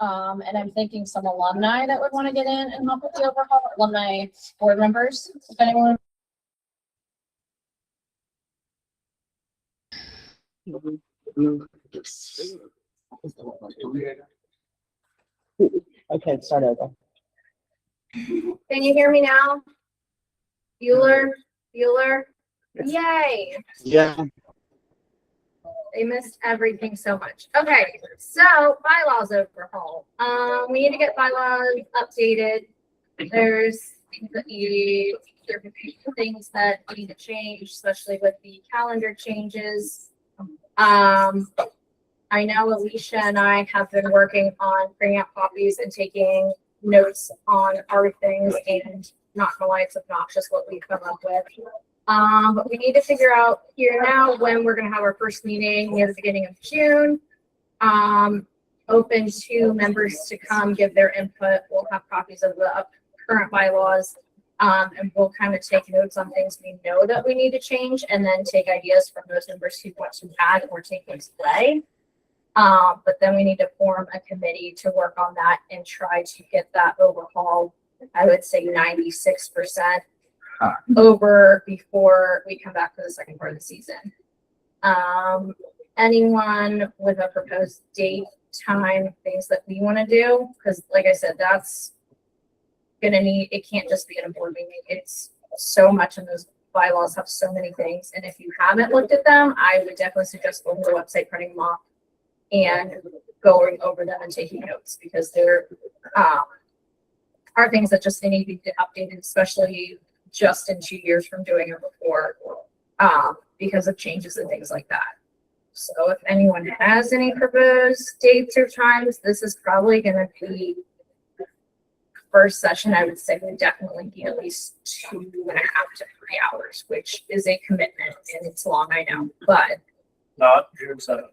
And I'm thinking some alumni that would want to get in and help with the overhaul, alumni board members, if anyone. Okay, start over. Can you hear me now? Bueller? Yay! Yeah. They missed everything so much. Okay, so bylaws overhaul. We need to get bylaws updated. There's the things that need to change, especially with the calendar changes. I know Alicia and I have been working on printing out copies and taking notes on our things, and not gonna lie, it's obnoxious what we've come up with. But we need to figure out here now when we're gonna have our first meeting near the beginning of June. Open to members to come give their input. We'll have copies of the current bylaws. And we'll kind of take notes on things we know that we need to change, and then take ideas from those members who want to add or take things away. But then we need to form a committee to work on that and try to get that overhaul. I would say 96% over before we come back for the second part of the season. Anyone with a proposed date, time, things that we want to do? Because like I said, that's gonna need, it can't just be at a board meeting. It's so much, and those bylaws have so many things. And if you haven't looked at them, I would definitely suggest going to the website, printing them off, and going over them and taking notes, because there are things that just need to be updated, especially just in 2 years from doing it before, because of changes and things like that. So if anyone has any proposed dates or times, this is probably going to be first session. I would say would definitely be at least 2.5 to 3 hours, which is a commitment, and it's long, I know, but not June 7th.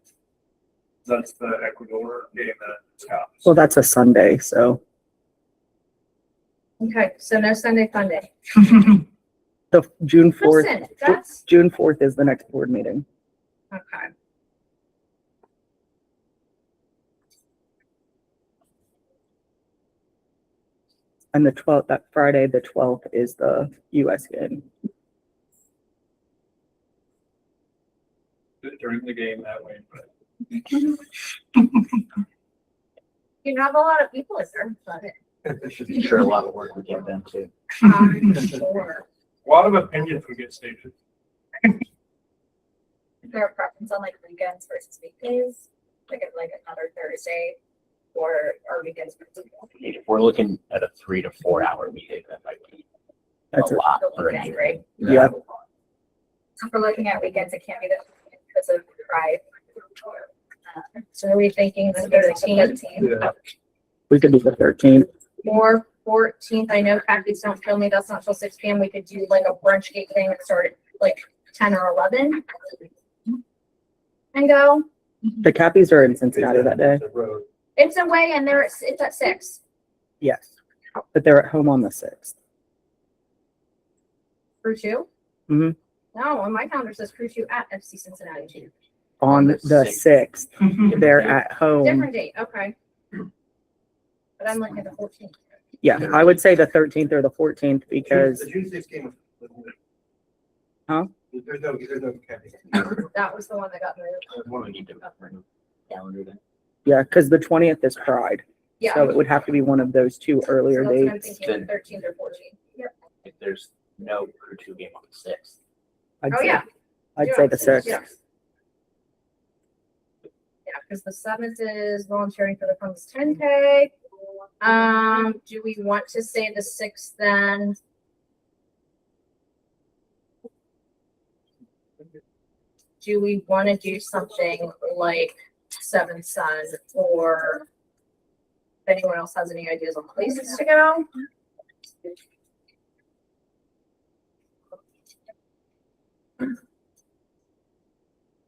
That's the Ecuador game that happens. Well, that's a Sunday, so okay. So no Sunday fun day. the June 4th. Listen, that's June 4th is the next board meeting. okay. And the 12th, that Friday, the 12th is the US game. During the game that way, but You have a lot of people there, but I'm sure a lot of work we get done too. sure. a lot of opinions would get stated. Is there a preference on like weekends versus weekdays? Like another Thursday, or weekends? If we're looking at a 3 to 4 hour meeting, that might be That's a lot The for weekend, a right? Yeah. So if we're looking at weekends, it can't be because of Pride. So are we thinking the 13th We could do the 13th. or 14th? I know Kathy's don't kill me. That's not till 6 p.m. We could do like a brunch gate thing that started like 10 or 11 and go. The Cappies are in Cincinnati that day. It's away, and it's at 6. Yes. But they're at home on the 6th. Crew 2? Mhm. No, on my calendar it says Crew 2 at FC Cincinnati 2. On the 6th, they're at home. Different date, okay. But I'm looking at the 14th. Yeah, I would say the 13th or the 14th because, The June 6th game. Huh? There's no Kathy. That was the one that got moved. we need to bring a calendar then. yeah, because the 20th is Pride. Yeah. So it would have to be one of those two earlier So that's what I'm dates. thinking, 13th or 14th. Yep. If there's no Crew 2 game on the 6th, I'd Oh, say, yeah. I'd say the 6th. Yeah. Yeah, because the 7th is volunteering for the Columbus 10K. Do we want to say the 6th then? Do we want to do something like Seven Sun, or if anyone else has any ideas on places to go?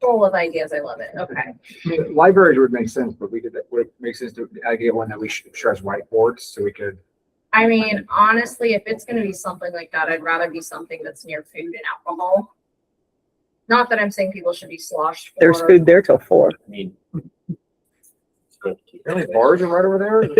Full of ideas. I love it. Okay. I mean, libraries would make sense, but would make sense to get one that we should share as whiteboards so we could. I mean, honestly, if it's going to be something like that, I'd rather be something that's near food and alcohol. Not that I'm saying people should be sloshed. There's food there till 4. I mean, Really, bars are right over there? Do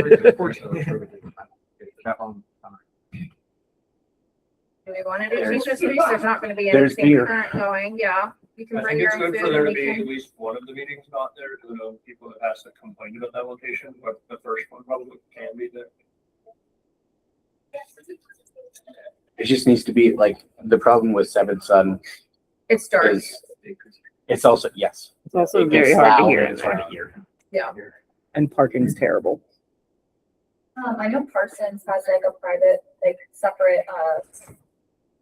we want to do teacher space? There's not gonna be There's anything beer. current going, yeah. You can I bring think your it's own good food for there and to we be at can, least one of the meetings not there, to know people that has to complain about that location, but the first one probably can be there. It just needs to be like, the problem with Seventh Son it's dark. is, it's also, yes. It's also It gets very hard to loud hear. and It's hard to hear. Yeah. And parking's terrible. I know Parsons has like a private, like separate,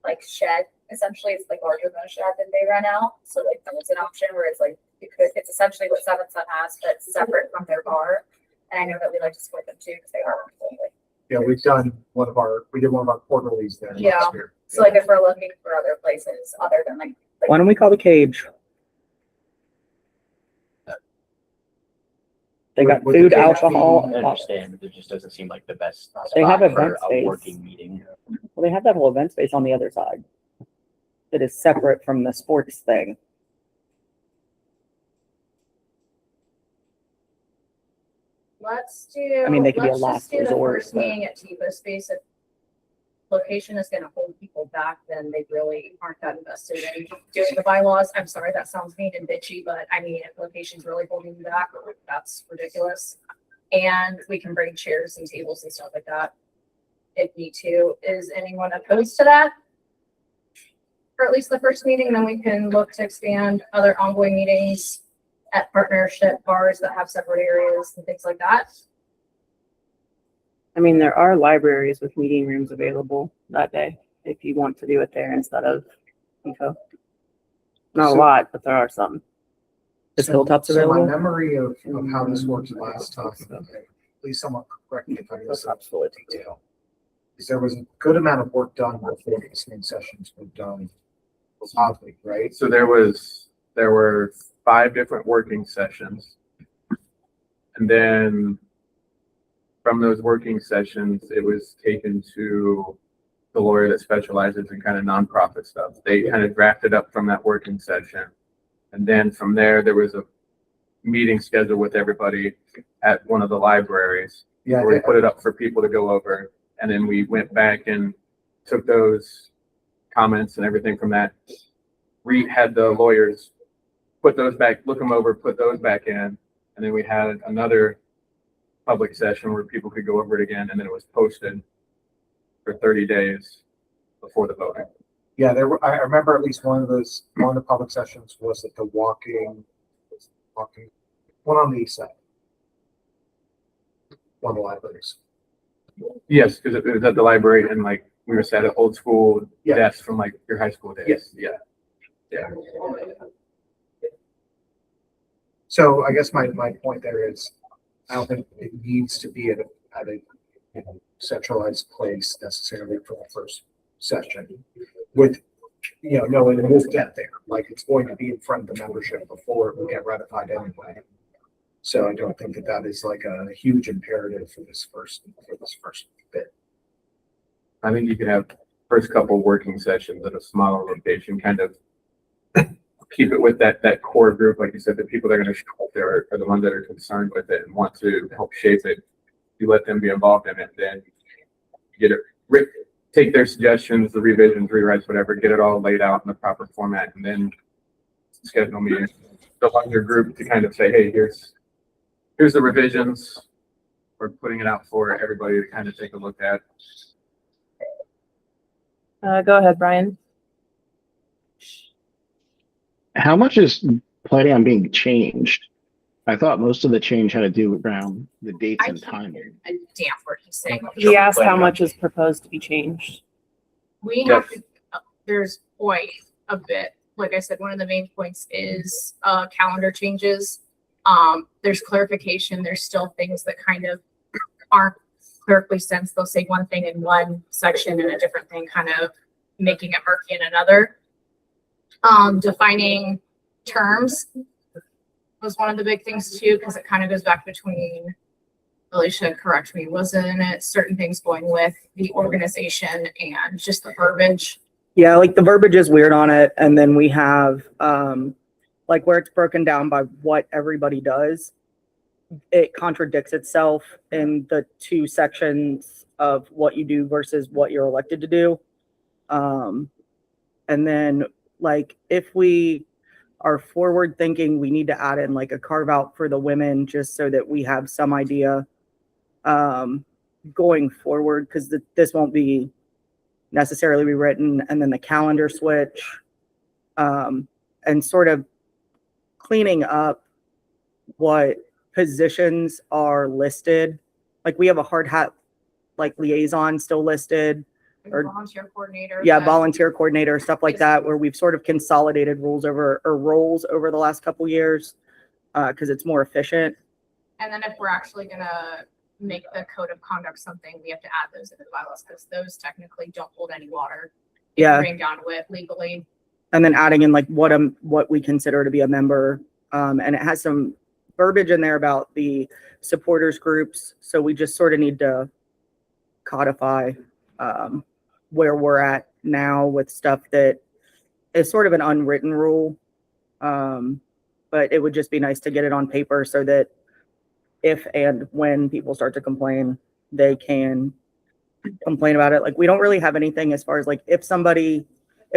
like shed. Essentially, it's like larger than a shed that they rent out. So like that was an option where it's like, it's essentially what Seventh Son has, but it's separate from their bar. And I know that we like to support them too because they are. Yeah, we did one of our quarterlies there Yeah. last year. So like if we're looking for other places other than like. Why don't we call the Cage? They got Would the food, Cage alcohol. I understand, but it just doesn't seem like the best They have spot for event a space. working meeting. Well, they have that whole event space on the other side. That is separate from the sports thing. Let's do. I mean, they could be a let's last just do the resort, first but- meeting at Tifa Space. If location is gonna hold people back, then they really aren't that invested in doing the bylaws. I'm sorry, that sounds mean and bitchy, but I mean, if location's really holding you back, that's ridiculous. And we can bring chairs and tables and stuff like that if need to. Is anyone opposed to that? For at least the first meeting, then we can look to expand other ongoing meetings at partnership bars that have separate areas and things like that. I mean, there are libraries with meeting rooms available that day if you want to do it there instead of Pico. Not a So- lot, but there are some. Is Hilltops So my available? memory of how this worked last time, please someone correct me if I miss Hilltops full of detail. is there was a good amount of work done before the listening sessions were done. Oddly, right? So there were 5 different working sessions. And then from those working sessions, it was taken to the lawyer that specializes in kind of nonprofit stuff. They kind of drafted up from that working session. And then from there was a meeting scheduled with everybody at one of the libraries. Yeah, Where we put it up for people to go over. And then we went back and took those comments and everything from that. Had the lawyers put those back, look them over, put those back in. And then we had another public session where people could go over it again. And then it was posted for 30 days before the voting. yeah, I remember at least one of the public sessions was at the walking, one on the east side. One of the libraries. Yes, because it was at the library and like we were sat at old school Yeah. desks from like your high school days. Yes. Yeah. Yeah. So I guess my point there is, I don't think it needs to be at a centralized place necessarily for the first session. With, knowing we'll get there, like it's going to be in front of the membership before it will get ratified anyway. So I don't think that is like a huge imperative for this first bit. I think you could have first couple working sessions at a smaller location, kind of keep it with that core group. Like you said, the people that are going to show up there are the ones that are concerned with it and want to help shape it. You let them be involved in it, then you get it, take their suggestions, the revisions, rewrites, whatever, get it all laid out in the proper format, and then schedule meetings. The larger group to kind of say, hey, here's the revisions. We're putting it out for everybody to kind of take a look at. Go ahead, Brian. How much is planning on being changed? I thought most of the change had to do around the dates and timing. A damn word he's saying. He asked how much is proposed to be changed. We have to, there's quite a bit. Like I said, one of the main points is calendar changes. There's clarification. There's still things that kind of aren't clerically sense. They'll say one thing in one section and a different thing, kind of making it murky in another. Defining terms was one of the big things too, because it kind of goes back between, Alicia, correct me, wasn't it certain things going with the organization and just the verbiage? Yeah, like the verbiage is weird on it. And then we have, like where it's broken down by what everybody does. it contradicts itself in the two sections of what you do versus what you're elected to do. And then like if we are forward thinking, we need to add in like a carve out for the women just so that we have some idea going forward, because this won't be necessarily rewritten, and then the calendar switch, and sort of cleaning up what positions are listed. Like we have a hard hat like liaison still listed, or volunteer coordinator. yeah, that- volunteer coordinator, stuff like that, where we've sort of consolidated roles over the last couple years, because it's more efficient. And then if we're actually gonna make the code of conduct something, we have to add those into the bylaws because those technically don't hold any water. Yeah. Bring down with legally. And then adding in like what we consider to be a member, and it has some verbiage in there about the supporters groups. So we just sort of need to codify where we're at now with stuff that is sort of an unwritten rule. But it would just be nice to get it on paper so that if and when people start to complain, they can complain about it. Like we don't really have anything as far as like if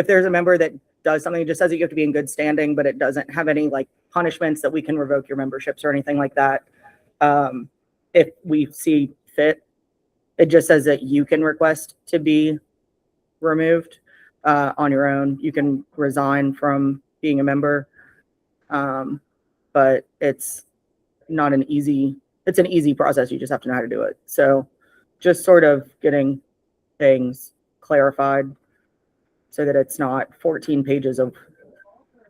there's a member that does something, it just says that you have to be in good standing, but it doesn't have any like punishments that we can revoke your memberships or anything like that. If we see fit, it just says that you can request to be removed on your own. You can resign from being a member, but it's an easy process. You just have to know how to do it. So just sort of getting things clarified so that it's not 14 pages of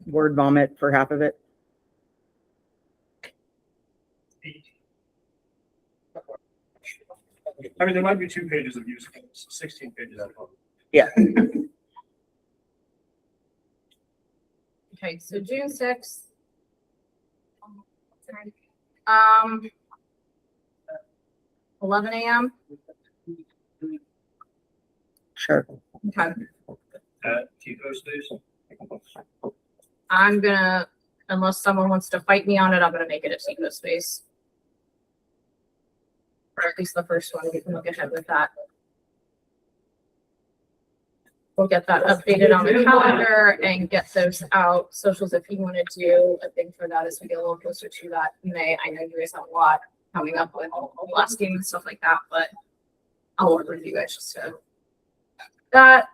word vomit for half of it. I mean, there might be 2 pages of useful, 16 pages of. Yeah. Okay, so June 6th. 11 a.m. Sure. Okay. At Tico Stays. I'm gonna, unless someone wants to fight me on it, I'm gonna make it a Tico space. Or at least the first one, we can look ahead with that. We'll get that updated on the calendar and get those out. Socials, if you want to do a thing for that as we get a little closer to that in May. I know you guys have a lot coming up with last game and stuff like that, but I'll work with you guys just to that.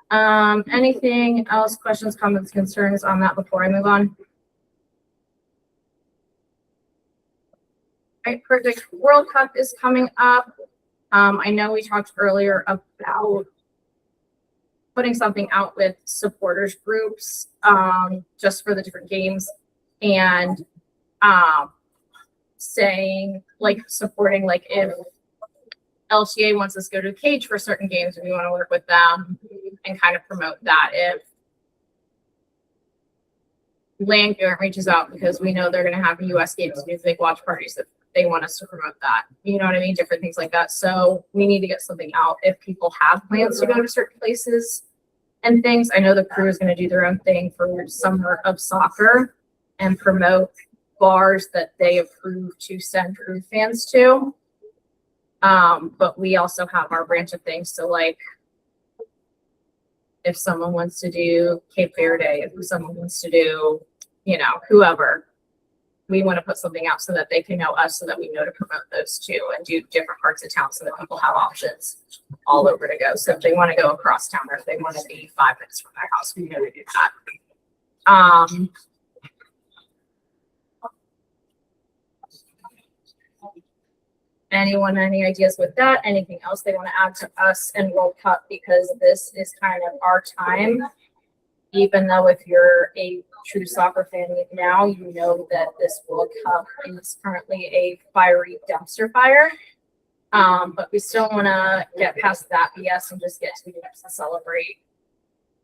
Anything else, questions, comments, concerns on that before I move on? All right, perfect. World Cup is coming up. I know we talked earlier about putting something out with supporters groups, just for the different games, and saying like supporting, like if LTA wants us to go to the cage for certain games, we want to work with them and kind of promote that. If Land Grant reaches out because we know they're going to have US games, do big watch parties, that they want us to promote that. You know what I mean? Different things like that. So we need to get something out if people have plans to go to certain places and things. I know the crew is going to do their own thing for Summer of Soccer and promote bars that they approve to send crew fans to. But we also have our branch of things. So like if someone wants to do Cape Verde, if someone wants to do, you know, whoever, we want to put something out so that they can know us, so that we know to promote those too and do different parts of town so that people have options all over to go. So if they want to go across town or if they want to be 5 minutes from their house, we know to do that. Anyone, any ideas with that? Anything else they want to add to us and World Cup? Because this is kind of our time. Even though if you're a true soccer fan now, you know that this World Cup is currently a fiery dumpster fire. But we still want to get past that BS and just get to the games and celebrate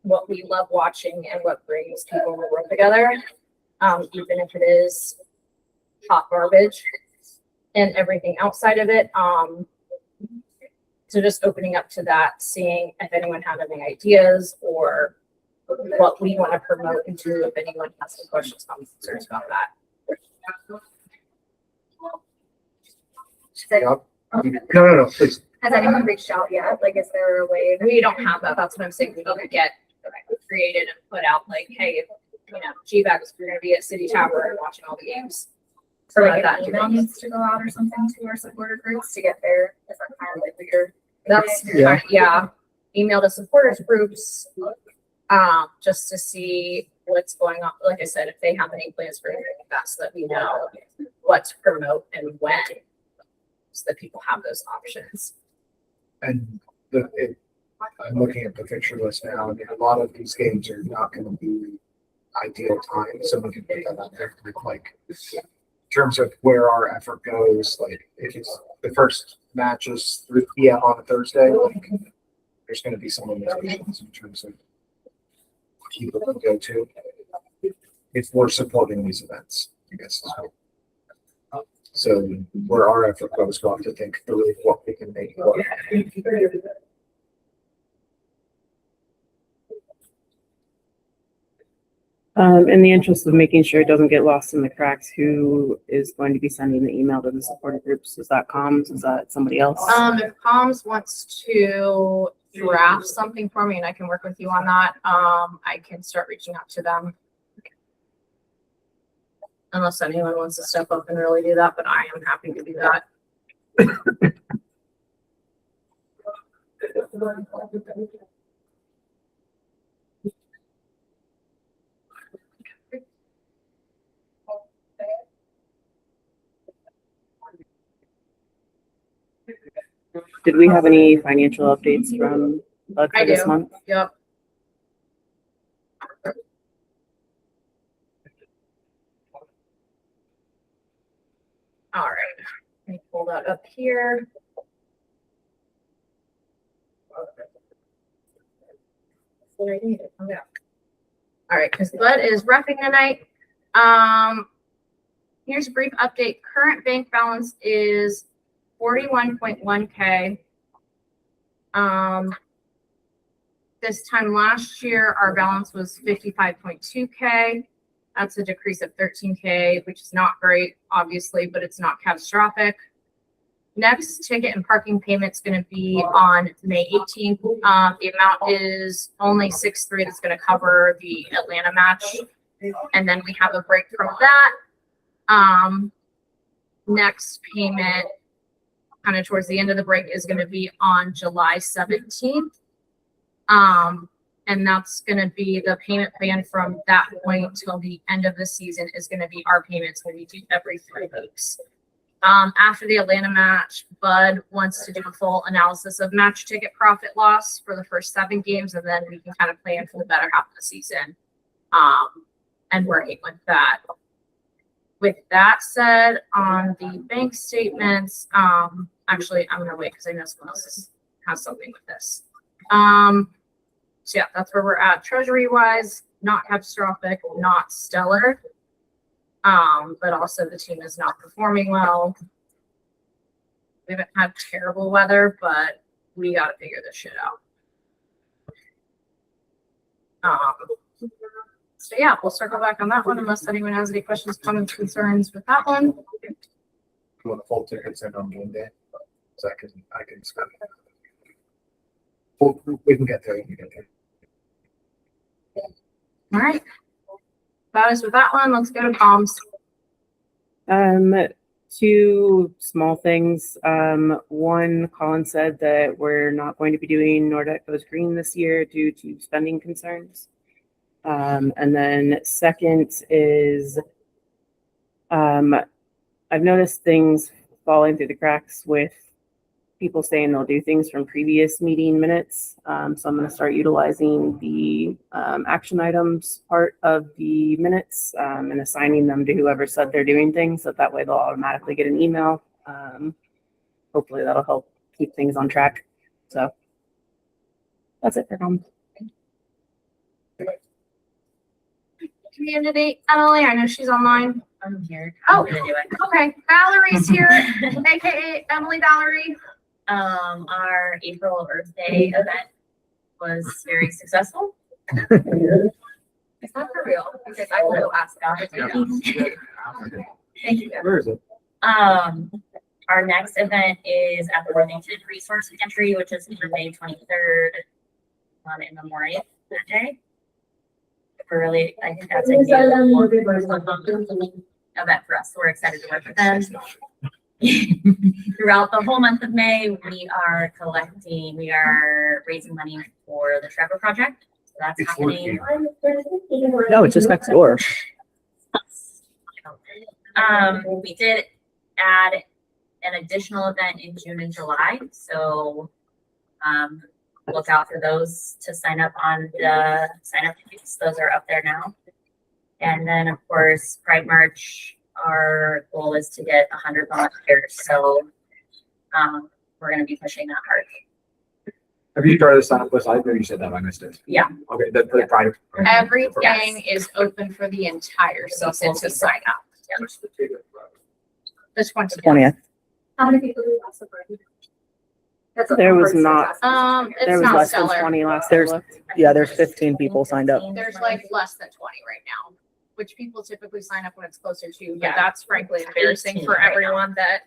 what we love watching and what brings people in the world together. Even if it is hot garbage and everything outside of it. So just opening up to that, seeing if anyone has any ideas or what we want to promote into, if anyone has any questions, comments, concerns about that. Yup. No, please. Has anyone reached out yet? Like, is there a way? We don't have that. That's what I'm saying. We need to get created and put out like, hey, if, you know, GVAC, we're gonna be at City Tower and watching all the games. Or So like that an email needs to go out or something to our supporter groups to get there? Is that kind of like weird? That's, Yeah. yeah, email to supporters groups, just to see what's going on. Like I said, if they have any plans for anything like that, so that we know what to promote and when, so that people have those options. And I'm looking at the fixture list now, and a lot of these games are not gonna be ideal time, so we can put that out there, like, in terms of where our effort goes, like, if it's the first match is 3 p.m. on a Thursday, like, there's gonna be some limitations in terms of people can go to. If we're supporting these events, I guess. So where our effort goes, we'll have to think through what we can make work. In the interest of making sure it doesn't get lost in the cracks, who is going to be sending the email to the supporter groups? Is that comms? Is that somebody else? If Comms wants to draft something for me and I can work with you on that, I can start reaching out to them. Unless anyone wants to step up and really do that, but I am happy to do that. Did we have any financial updates from Bud I for this do. month? Yep. All right, let me pull that up here. What I needed. Oh, yeah. All right, because Bud is repping tonight. Here's a brief update. Current bank balance is 41.1K. This time last year, our balance was 55.2K. That's a decrease of 13K, which is not great, obviously, but it's not catastrophic. Next ticket and parking payment's going to be on May 18th. The amount is only 6.3. That's going to cover the Atlanta match, and then we have a break from that. Next payment, kind of towards the end of the break, is going to be on July 17th. And that's going to be the payment plan from that point till the end of the season is going to be our payments when we do every 3 weeks. After the Atlanta match, Bud wants to do a full analysis of match ticket profit loss for the first 7 games, and then we can kind of plan for the better half of the season, and working with that. With that said, on the bank statements, actually, I'm going to wait because I know someone else has something with this. So yeah, that's where we're at treasury wise, not catastrophic, not stellar. But also the team is not performing well. We haven't had terrible weather, but we got to figure this shit out. So yeah, we'll circle back on that one unless anyone has any questions, comments, concerns with that one. You want the full tickets in on game day? So I can spend. We can get there. We can get there. All right. That is with that one. Let's go to comms. 2 small things. One, Colin said that we're not going to be doing Nordecke's green this year due to spending concerns. And then second is, I've noticed things falling through the cracks with people saying they'll do things from previous meeting minutes. So I'm going to start utilizing the action items part of the minutes and assigning them to whoever said they're doing things. So that way they'll automatically get an email. Hopefully that'll help keep things on track. So that's it for comms. Community, Emily, I know she's online. I'm here. Oh, I'm gonna do it. okay. Valerie's here, aka Emily Valerie. Our April Earth Day event was very successful. Is that for real? Because I will ask that. Thank you. Where is it? Our next event is at the Worthington Resource Pantry, which is Monday, 23rd, in the morning that day. We're really, I think that's a new event for us. So we're excited to work with them. Throughout the whole month of May, we are raising money for the Trevor Project. So that's happening. No, it's just next door. We did add an additional event in June and July. So look out for those to sign up on the sign up sheets. Those are up there now. And then of course, Pride March, our goal is to get 100 volunteers. So we're going to be pushing that hard. Have you started to sign up list? I know you said that, I missed it. Yeah. Okay, the pride. Everything is open for the entire season to sign up. The 20th. 20th. How many people do you last parade? That's a There was person not- task. There It's was not less than stellar. 20 last I There's- looked. Yeah, there's 15 people signed up. There's like less than 20 right now, which people typically sign up when it's closer to, but Yeah. that's frankly embarrassing 18 for right now. everyone that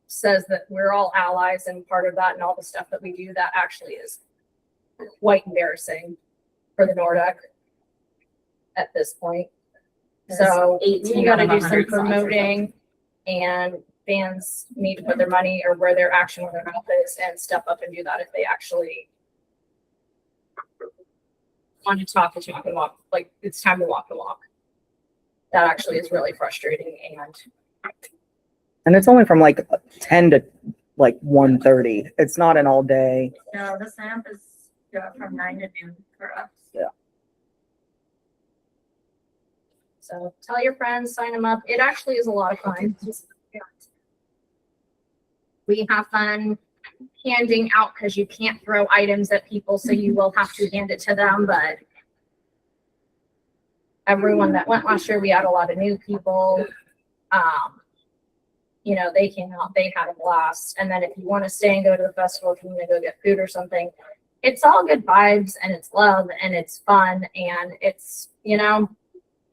says that we're all allies and part of that and all the stuff that we do. That actually is quite embarrassing for the Nordecke at this point. So There's 18 you gotta out of do some 100 slots. promoting, and fans need to put their money or where their action with their mouth is and step up and do that if they actually want to talk and walk. Like, it's time to walk the walk. That actually is really frustrating, And it's only from like 10 to like 1:30. It's not an all day. No, the sign up is from 9 to noon for us. so tell your friends, sign them up. It actually is a lot of fun. We have fun handing out because you can't throw items at people, so you will have to hand it to them, but everyone that went last year, we had a lot of new people. You know, they came out, they had a blast. And then if you want to stay and go to the festival, if you want to go get food or something, it's all good vibes and it's love and it's fun and it's, you know,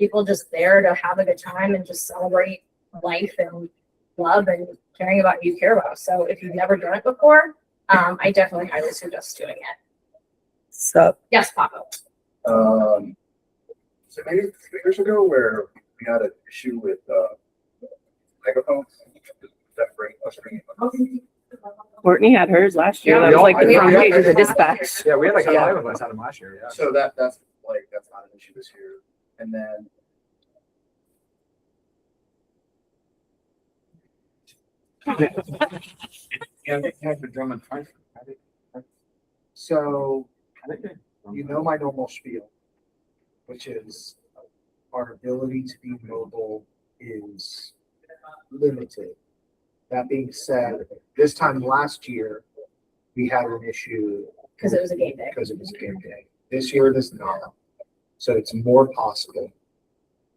people just there to have a good time and just celebrate life and love and caring about who you care about. So if you've never done it before, I definitely highly suggest doing it. So Yes, Papa. So maybe 3 years ago where we had an issue with megaphones. That bring Courtney had hers last year. Yeah, That we was all- like the we- front we- page of the dispatch. Yeah, we had like Yeah. 5 of us out of last year, yeah. So that's not an issue this year. And then. So, you know my normal spiel, which is our ability to be mobile is limited. That being said, this time last year, we had an issue. Because it was a game day. Because it was a game day. This year it is not. So it's more possible.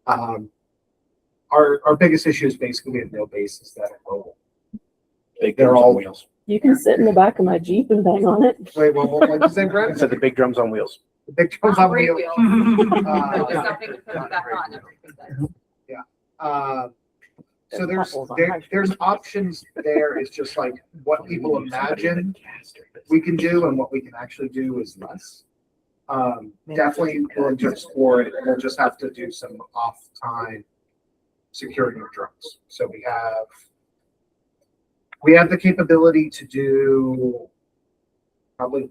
Our biggest issue is basically we have no bases that are mobile. They're all wheels. You can sit in the back of my Jeep and bang on it. Wait, what did you say, Brett? So the big drums on wheels. The big drums on wheels. So there's options there. It's just like what people imagine we can do and what we can actually do is less. Definitely willing to explore it. We'll just have to do some off time security of drums. So we have the capability to do probably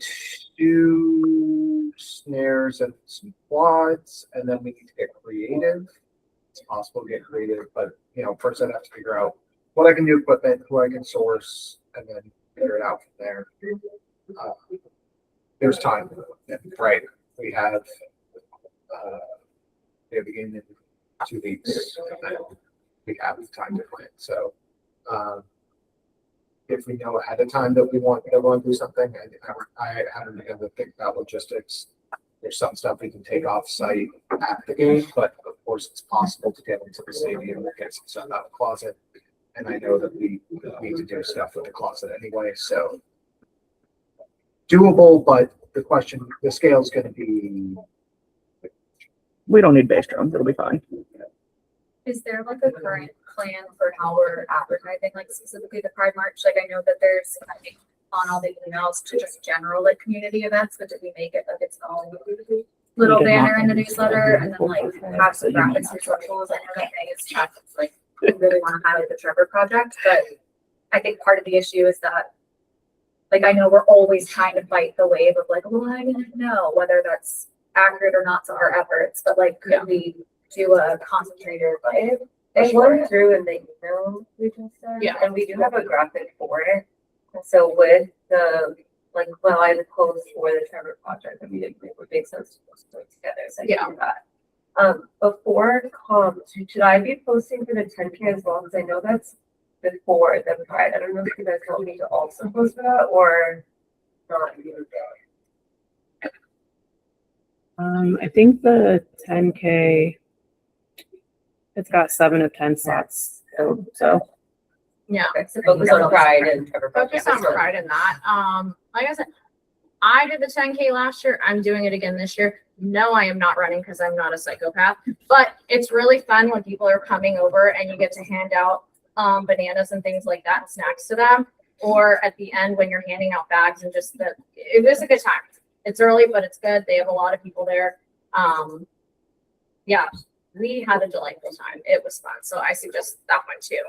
2 snares and some quads, and then we need to get creative. It's possible to get creative, but first I'd have to figure out what I can do, equipment, who I can source, and then figure it out from there. There's time, right? We have a game in 2 weeks, and then we have time to plan. So if we know ahead of time that we want to do something, I haven't been able to think about logistics. There's some stuff we can take off site at the game, but of course it's possible to get into the stadium and get some stuff out of the closet. And I know that we need to do stuff with the closet anyway, so doable, but the scale is going to be. we don't need bass drums. It'll be fine. Is there like a current plan for how we're advertising, like specifically the Pride March? Like, I know that there's, I think, on all the emails to just general like community events, but did we make it like its own little We did not. banner in the newsletter and then like have some graphics or socials? I know that Vegas chat is like, we really want to highlight the Trevor Project, but I think part of the issue is that, like, I know we're always trying to fight the wave of like, well, I didn't know whether that's accurate or not to our efforts, but like, could we do a concentrated like? It went through and they emailed we just said, Yeah. and we do have a graphic for it. And so with the, like, well, I post for the Trevor Project, and we didn't think it would make sense to post it together, so I Yeah. can do that. Before comms, should I be posting for the 10K as well? Because I know that's before the Pride. I don't know if you guys want me to also post for that or not. I think the 10K, it's got 7 of 10 slots. So Yeah. Okay, so focus on Pride and Trevor Project. Focus on pride in that. Like I said, I did the 10K last year. I'm doing it again this year. No, I am not running because I'm not a psychopath, but it's really fun when people are coming over and you get to hand out bananas and things like that and snacks to them. Or at the end when you're handing out bags and just it was a good time. It's early, but it's good. They have a lot of people there. Yeah, we had a delightful time. It was fun. So I suggest that one too.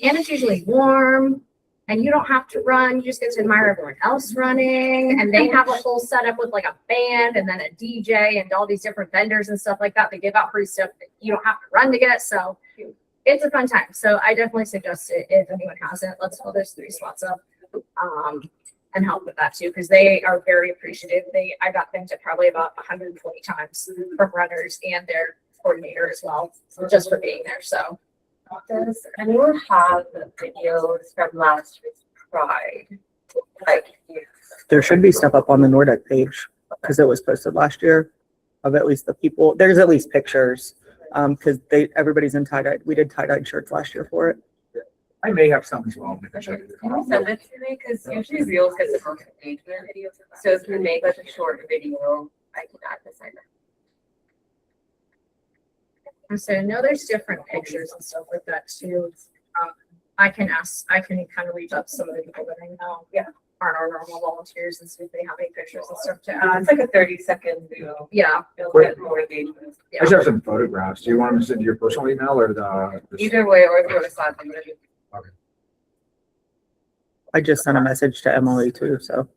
And it's usually warm and you don't have to run. You just get to admire everyone else running. And they have a whole setup with like a band and then a DJ and all these different vendors and stuff like that. They give out free stuff that you don't have to run to get. So it's a fun time. So I definitely suggest it if anyone hasn't. Let's fill those 3 slots up. And help with that too, because they are very appreciative. I got thanked at probably about 120 times from runners and their coordinator as well, just for being there. So Does anyone have the videos from last year's Pride? Like, There should be stuff up on the Nordecke page because it was posted last year of at least the people. There's at least pictures because everybody's in tie-dye. We did tie-dyed shirts last year for it. I may have some as well. can you send it to me? Because usually Reels gets the most engagement. So if you make like a short video, I can add this in. And so I know there's different pictures and stuff like that too. I can kind of reach out to some of the people that I know. Yeah. Aren't our normal volunteers and see if they have any pictures and stuff to It's add. like a 30-second video. Yeah. It'll get more engagement. I just have some photographs. Do you want them to send to your personal email or the? Either way, or if you want to slap them, whatever. I just sent a message to Emily too, so.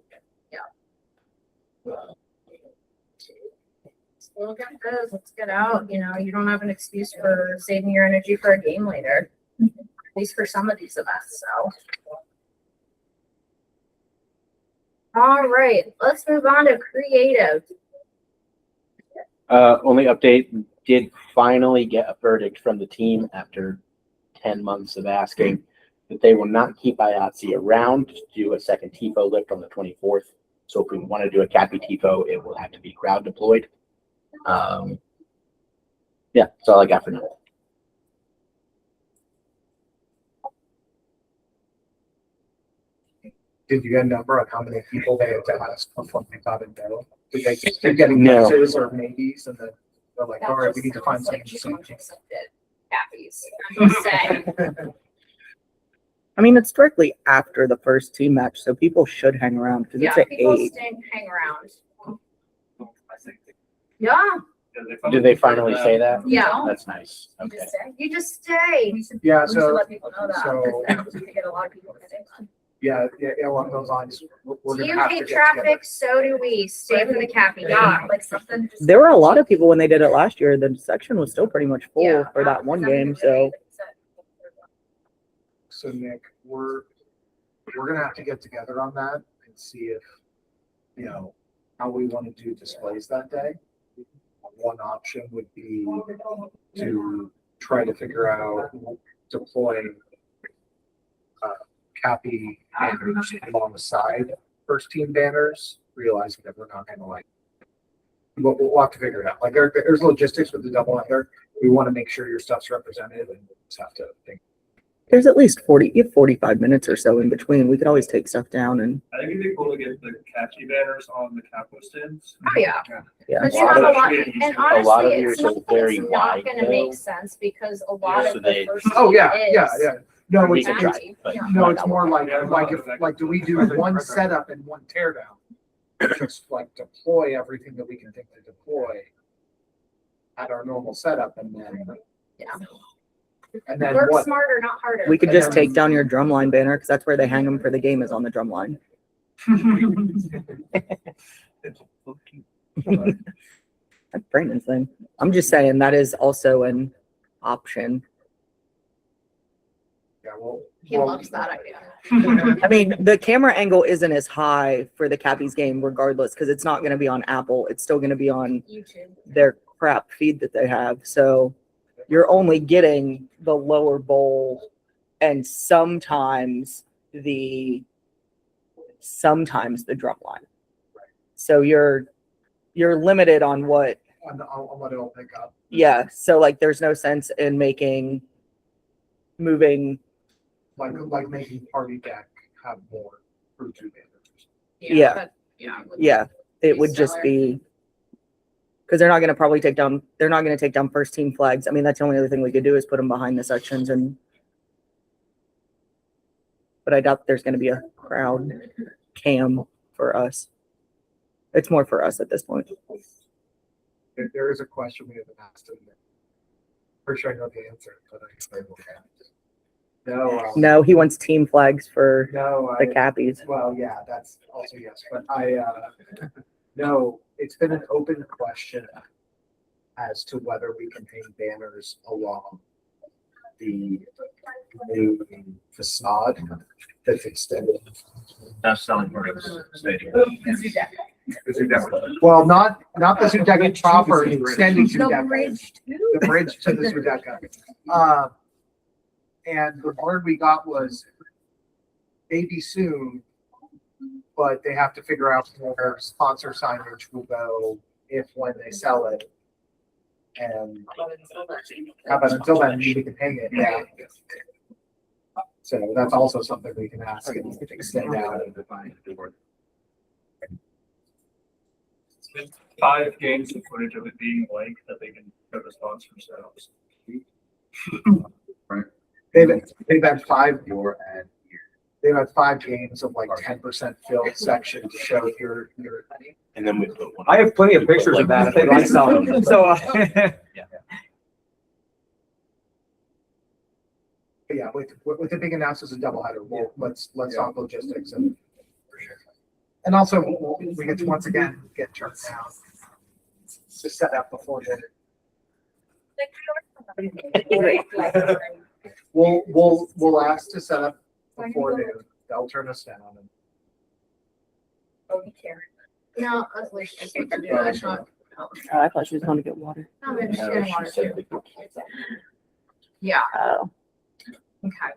We'll get those. Let's get out. You know, you don't have an excuse for saving your energy for a game later. At least for some of these events. So. All right, let's move on to creative. Only update, did finally get a verdict from the team after 10 months of asking that they will not keep IATSE around to do a second TIFO lift on the 24th. So if we want to do a Cappy TIFO, it will have to be crowd deployed. Yeah, that's all I got for now. Did you get a number on how many people they had to ask before they got it no? Did they keep getting No. yeses or maybes and then they're like, all right, we need to find something. Cappies. I'm just saying. I mean, it's directly after the first team match, so people should hang around because Yeah, it's at people 8. stay, hang around. Yeah, Did they finally say that? Yeah. That's nice. You Okay. just say, you just stay. we should, Yeah, we should so, let people know that, so- because we could get a lot of people to stay on. yeah, along those lines, we're Do gonna you have to hate get together. traffic? So do we. Stay for the Cappy. Yeah, like something. just- There were a lot of people when they did it last year. The section was still pretty much full Yeah. for that one Something game, to so. really set. So Nick, we're gonna have to get together on that and see if, you know, how we want to do displays that day. One option would be to try to figure out deploying Cappy banners alongside first team banners, realizing that we're not gonna like. We'll have to figure it out. Like there's logistics with the double header. We want to make sure your stuff's represented and just have to think. There's at least 40, you have 45 minutes or so in between. We could always take stuff down and, I think it'd be cool to get the catchy banners on the capital stands. Oh, yeah. yeah. But A you lot have a of- lot, a and lot of honestly, yours it's are something very that's not wide, gonna though. make sense because a lot Yeah, of so the they- first Oh, yeah, team yeah, is yeah. No, We it's, can catchy. try, but Yeah. no, it's more like, Yeah, like, do we do one setup and one teardown? Just like deploy everything that we can think to deploy at our normal setup and then. Yeah. And then Work what? smarter, not harder. We could just take down your drumline banner because that's where they hang them for the game is on the drumline. That's Brandon's thing. I'm just saying that is also an option. Yeah, well. He loves that idea. I mean, the camera angle isn't as high for the Cappies game regardless because it's not going to be on Apple. It's still going to be on YouTube. their crap feed that they have. So you're only getting the lower bowl and sometimes the drum line. So you're limited on what, On what it'll pick up. yeah. So like there's no sense in moving. Like making party deck have more for two banners. Yeah. But, yeah. Yeah, it would just Stellar. be because they're not going to take down first team flags. I mean, that's the only other thing we could do is put them behind the sections but I doubt there's going to be a crowd cam for us. It's more for us at this point. If there is a question we haven't asked him, pretty sure I know the answer, but I will ask. No, No, he wants team flags for no, the Cappies. well, yeah, that's also yes, but no, it's been an open question as to whether we can hang banners along the new facade that's extended. That's selling part of the stadium. Well, not the Nordecke proper, extending The Nordecke, bridge too. the bridge to the Nordecke. And the word we got was maybe soon, but they have to figure out where sponsor signage will go when they sell it. And how about until then, we can hang it, yeah. So that's also something we can ask and extend out and define. It's been 5 games of footage of it being blank that they can go to sponsor themselves. They've had 5 more and they've had 5 games of like 10% filled section to show your. and then we put one. I have plenty of pictures of that if they'd like some. So, But yeah, with the big announcements and doubleheader, let's talk logistics and also we get to once again get turned down to set up before the. We'll ask to set up before noon. They'll turn us down. No, that's what she's supposed to do. That's not. Oh, I thought she was going to get water. No, maybe she's No, gonna she want said to. we- Yeah, Oh, okay.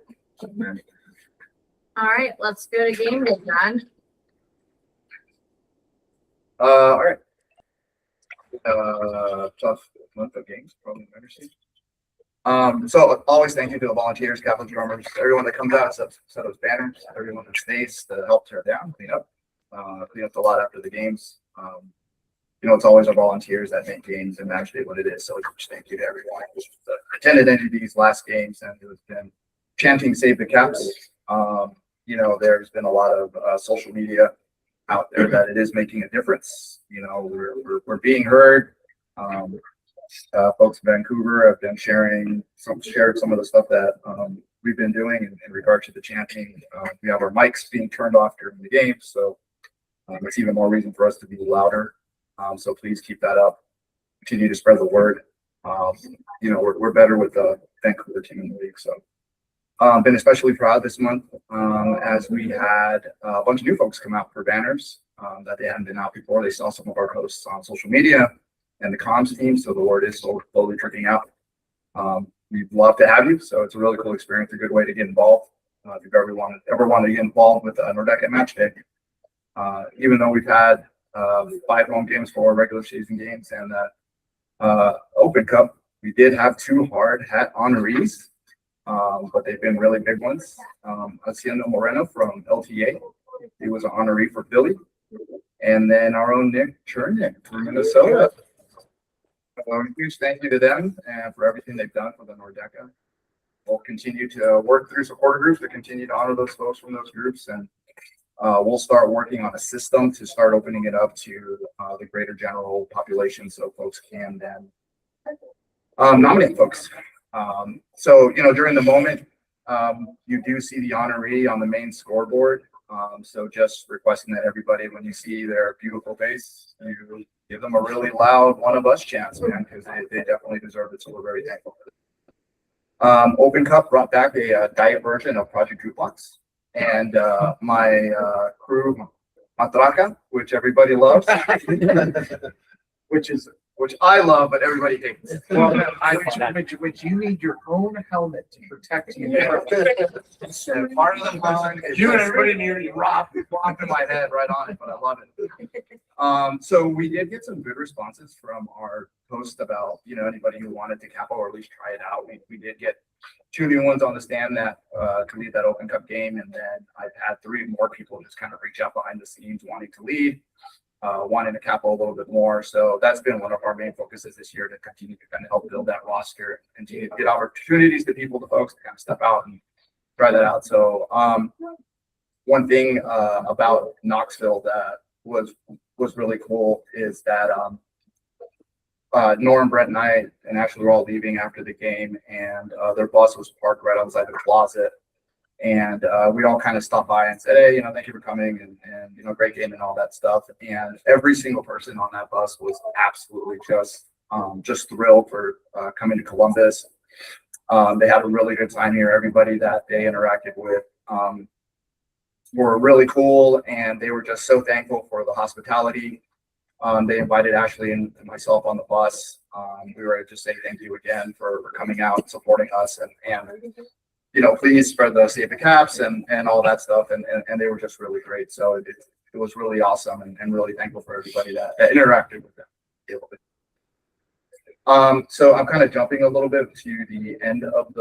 All right, let's go to game day, John. All right. Tough month of games, probably understand. So always thank you to the volunteers, captains, drummers, everyone that comes out, set those banners, everyone that stays to help tear down, clean up a lot after the games. It's always our volunteers that make games and match day what it is. So just thank you to everyone who attended any of these last games and who has been chanting "Save the Caps." There's been a lot of social media out there that it is making a difference. We're being heard. Folks in Vancouver have been shared some of the stuff that we've been doing in regard to the chanting. We have our mics being turned off during the game, so it's even more reason for us to be louder. So please keep that up. Continue to spread the word. We're better with the Vancouver team in the league. So been especially proud this month as we had a bunch of new folks come out for banners that they hadn't been out before. They saw some of our posts on social media and the comms team. So the word is slowly trickling out. We'd love to have you. So it's a really cool experience, a good way to get involved. If you've ever wanted to get involved with Nordecke match day, even though we've had 5 home games, 4 regular season games, and Open Cup, we did have 2 hard hat honorees but they've been really big ones. Hacienda Moreno from LTA, he was an honoree for Philly. And then our own Nick Chernick from Minnesota. Huge thank you to them and for everything they've done for the Nordecke. We'll continue to work through supporter groups to continue to honor those folks from those groups, and we'll start working on a system to start opening it up to the greater general population so folks can then nominate folks. So, you know, during the moment, you do see the honoree on the main scoreboard. So just requesting that everybody, when you see their beautiful face, you give them a really loud "one of us" chance, man, because they definitely deserve it. So we're very thankful for it. Open Cup brought back a diet version of Project Jukebox, and my crew, Matraca, which everybody loves, which I love, but everybody hates. Well, which you need your own helmet to protect you. And part of the fun is You and everybody near you. dropping my head right on it, but I love it. So we did get some good responses from our post about, you know, anybody who wanted to capo or at least try it out. We did get 2 new ones on the stand that to lead that Open Cup game, and then I've had 3 more people just kind of reach out behind the scenes wanting to lead. Wanting to capo a little bit more. So that's been one of our main focuses this year, to continue to kind of help build that roster and continue to get opportunities to people, to folks to kind of step out and try that out. So one thing about Knoxville that was really cool is that Norm, Brett, and I, and actually we're all leaving after the game, and their bus was parked right outside the closet. And we all kind of stopped by and said, hey, you know, thank you for coming, and you know, great game and all that stuff. And every single person on that bus was absolutely just thrilled for coming to Columbus. They had a really good time here. Everybody that they interacted with were really cool, and they were just so thankful for the hospitality. They invited Ashley and myself on the bus. We were to just say thank you again for coming out and supporting us, and you know, please spread the Save the Caps and all that stuff. And they were just really great. So it was really awesome, and really thankful for everybody that interacted with them. So I'm kind of jumping a little bit to the end of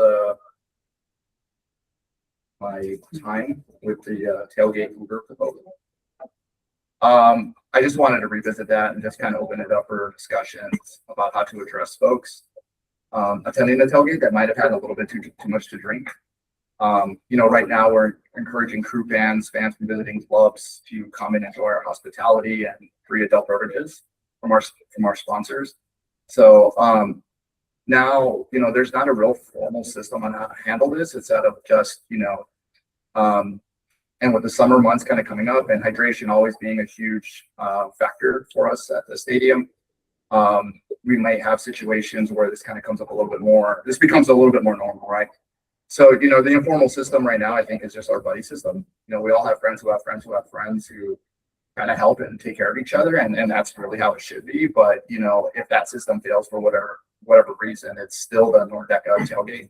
my time with the tailgate Uber proposal. I just wanted to revisit that and just kind of open it up for discussions about how to address folks attending the tailgate that might have had a little bit too much to drink. You know, right now we're encouraging crew fans from visiting clubs to come and enjoy our hospitality and free adult beverages from our sponsors. So now, you know, there's not a real formal system on how to handle this. It's out of just, you know, and with the summer months kind of coming up and hydration always being a huge factor for us at the stadium, we might have situations where this kind of comes up a little bit more. This becomes a little bit more normal, right? So, you know, the informal system right now, I think, is just our buddy system. You know, we all have friends who have friends who have friends who kind of help and take care of each other, and that's really how it should be. But, you know, if that system fails for whatever reason, it's still the Nordecke tailgate.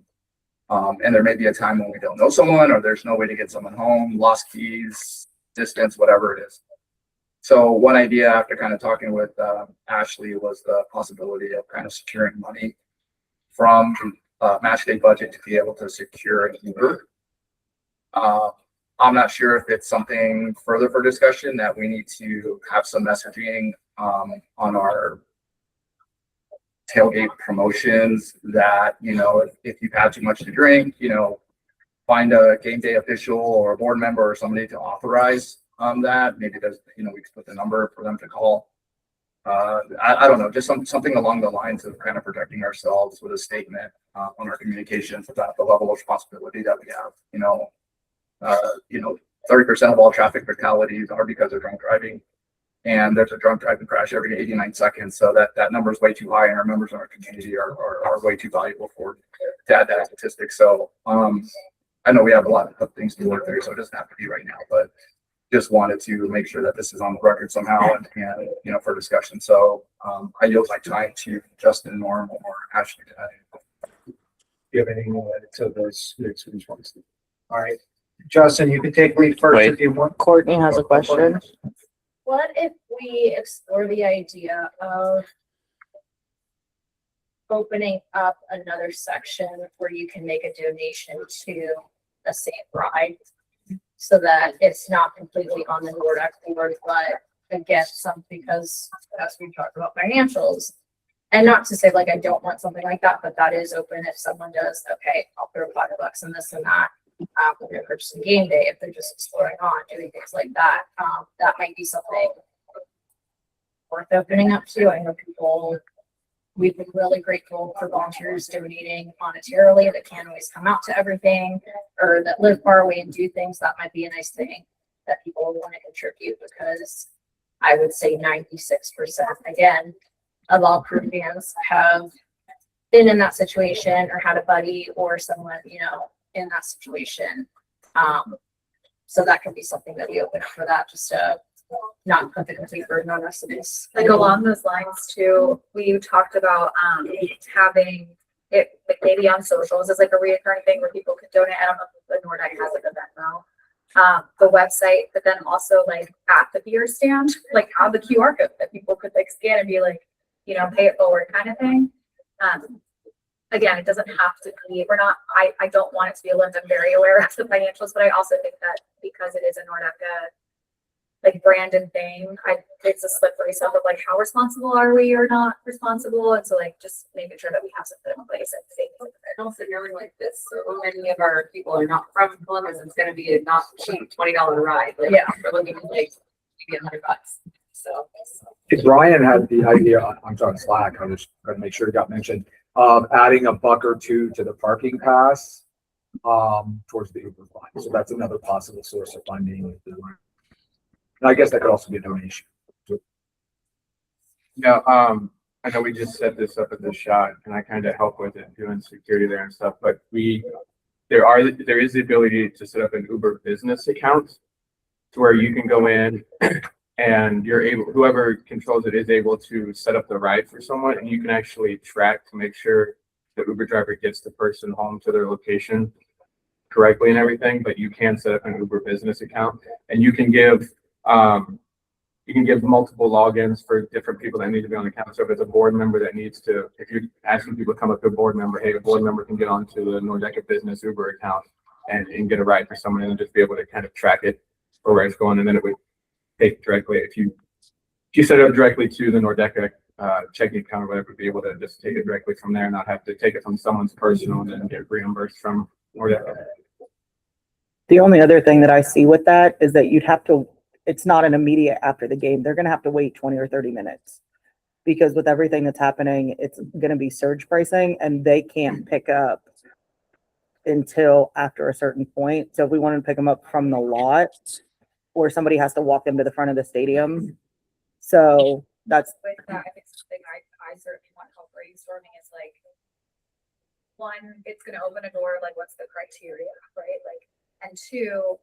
And there may be a time when we don't know someone, or there's no way to get someone home, lost keys, distance, whatever it is. So one idea after kind of talking with Ashley was the possibility of kind of securing money from match day budget to be able to secure an Uber. I'm not sure if it's something further for discussion that we need to have some messaging on our tailgate promotions that, you know, if you've had too much to drink, you know, find a game day official or a board member or somebody to authorize that. Maybe there's, you know, we could put the number for them to call. I don't know, just something along the lines of kind of protecting ourselves with a statement on our communications about the level of responsibility that we have. You know, 30% of all traffic fatalities are because of drunk driving, and there's a drunk driving crash every 89 seconds. So that number is way too high, and our members in our community are way too valuable to add that statistic. So I know we have a lot of things to work through, so it doesn't have to be right now, but just wanted to make sure that this is on the record somehow and you know, for discussion. So I yield my time to Justin, Norm, or Ashley today. Do you have anything to add to those responses? All right, Justin, you can take lead first if you want. Courtney has a question. What if we explore the idea of opening up another section where you can make a donation to a safe ride. So that it's not completely on the Nordecke board, but again, because as we talked about financials. And not to say like I don't want something like that, but that is open if someone does, okay, I'll throw $5 in this and that. We're gonna purchase a game day if they're just exploring on, doing things like that. That might be something worth opening up to. I know we've been really grateful for volunteers donating monetarily that can't always come out to everything or that live far away and do things. That might be a nice thing that people want to contribute, because I would say 96% again of all crew fans have been in that situation or had a buddy or someone, in that situation. So that could be something that we open up for that, just to not put the complete burden on us. Like along those lines too, we talked about having it like maybe on socials as like a reoccurring thing where people could donate. I don't know if the Nordecke has like a event now. The website, but then also like at the beer stand, like have the QR code that people could like scan and be like, pay it forward kind of thing. Again, it doesn't have to be, I don't want it to be a lens. I'm very aware of the financials, but I also think that because it is a Nordecke like brand and thing, it's a slippery stuff of like how responsible are we or not responsible, and so like just making sure that we have something in place and safe. And also knowing like this, so many of our people are not from Columbus. It's going to be a not cheap $20 ride. Like, yeah, we're looking at like maybe $100. So. Brian had the idea on Slack. I just got to make sure it got mentioned of adding $1 or $2 to the parking pass towards the Uber fund. So that's another possible source of funding. And I guess that could also be a donation. Yeah, I know we just set this up at the shot and I kind of help with it, doing security there and stuff, but there is the ability to set up an Uber business account to where you can go in and whoever controls it is able to set up the ride for someone, and you can actually track to make sure the Uber driver gets the person home to their location correctly and everything, but you can set up an Uber business account and you can give multiple logins for different people that need to be on the account. So if it's a board member that needs to, if you're asking people to come up to a board member, hey, a board member can get onto the Nordecke business Uber account and get a ride for someone and just be able to kind of track it for where it's going. And then it would take directly, if you set it up directly to the Nordecke checking account or whatever, would be able to just take it directly from there and not have to take it from someone's personal and then get reimbursed from Nordecke. The only other thing that I see with that is that it's not an immediate after the game. They're going to have to wait 20 or 30 minutes because with everything that's happening, it's going to be surge pricing and they can't pick up until after a certain point. So if we wanted to pick them up from the lot, or somebody has to walk them to the front of the stadium. So that's. With that, I think something I certainly want help brainstorming is like, one, it's going to open a door, like what's the criteria, right? Like, and two,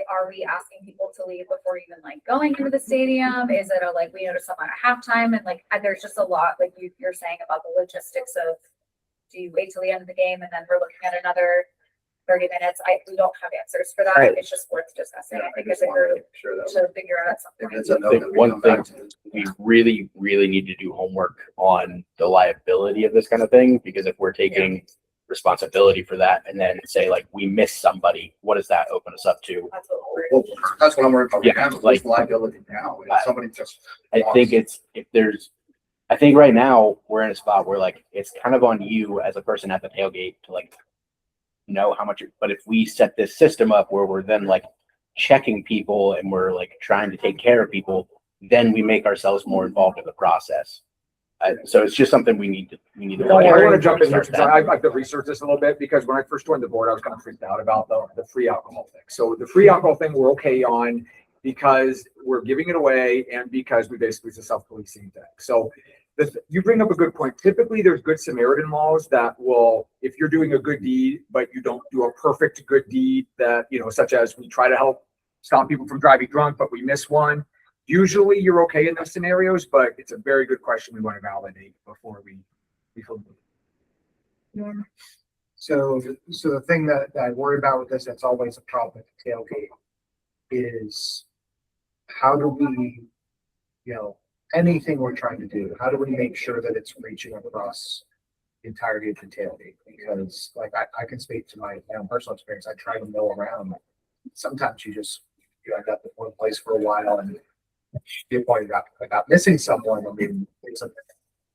are we asking people to leave before even like going into the stadium? Is it like we notice someone at halftime and like there's just a lot like you're saying about the logistics of do you wait till the end of the game and then we're looking at another 30 minutes? We don't have answers for that. Right. It's just worth discussing. I think it's a group to figure out something. If it's a no, I think then we one come back thing to it. we really, really need to do homework on the liability of this kind of thing, because if we're taking responsibility for that and then say like we miss somebody, what does that open us up to? That's what we're Well, that's what I'm worried about. Yeah, Yeah, like- liability now. If somebody just. I think I think right now we're in a spot where like it's kind of on you as a person at the tailgate to like know how much, but if we set this system up where we're then like checking people and we're like trying to take care of people, then we make ourselves more involved in the process. So it's just something we need to. Don't I worry. want to jump in here Start because that. I've researched this a little bit because when I first joined the board, I was kind of freaked out about the free alcohol thing. So the free alcohol thing we're okay on because we're giving it away and because we basically it's a self-policing thing. So you bring up a good point. Typically, there's good Samaritan laws that will, if you're doing a good deed, but you don't do a perfect good deed that, such as we try to help stop people from driving drunk, but we miss one. Usually you're okay in those scenarios, but it's a very good question we want to validate before we So the thing that I worry about with this, that's always a problem at the tailgate, is how do we, anything we're trying to do, how do we make sure that it's reaching across entirety of the tailgate, because like I can speak to my own personal experience. I try to mill around. Sometimes you end up in one place for a while, and your point about missing someone. I mean,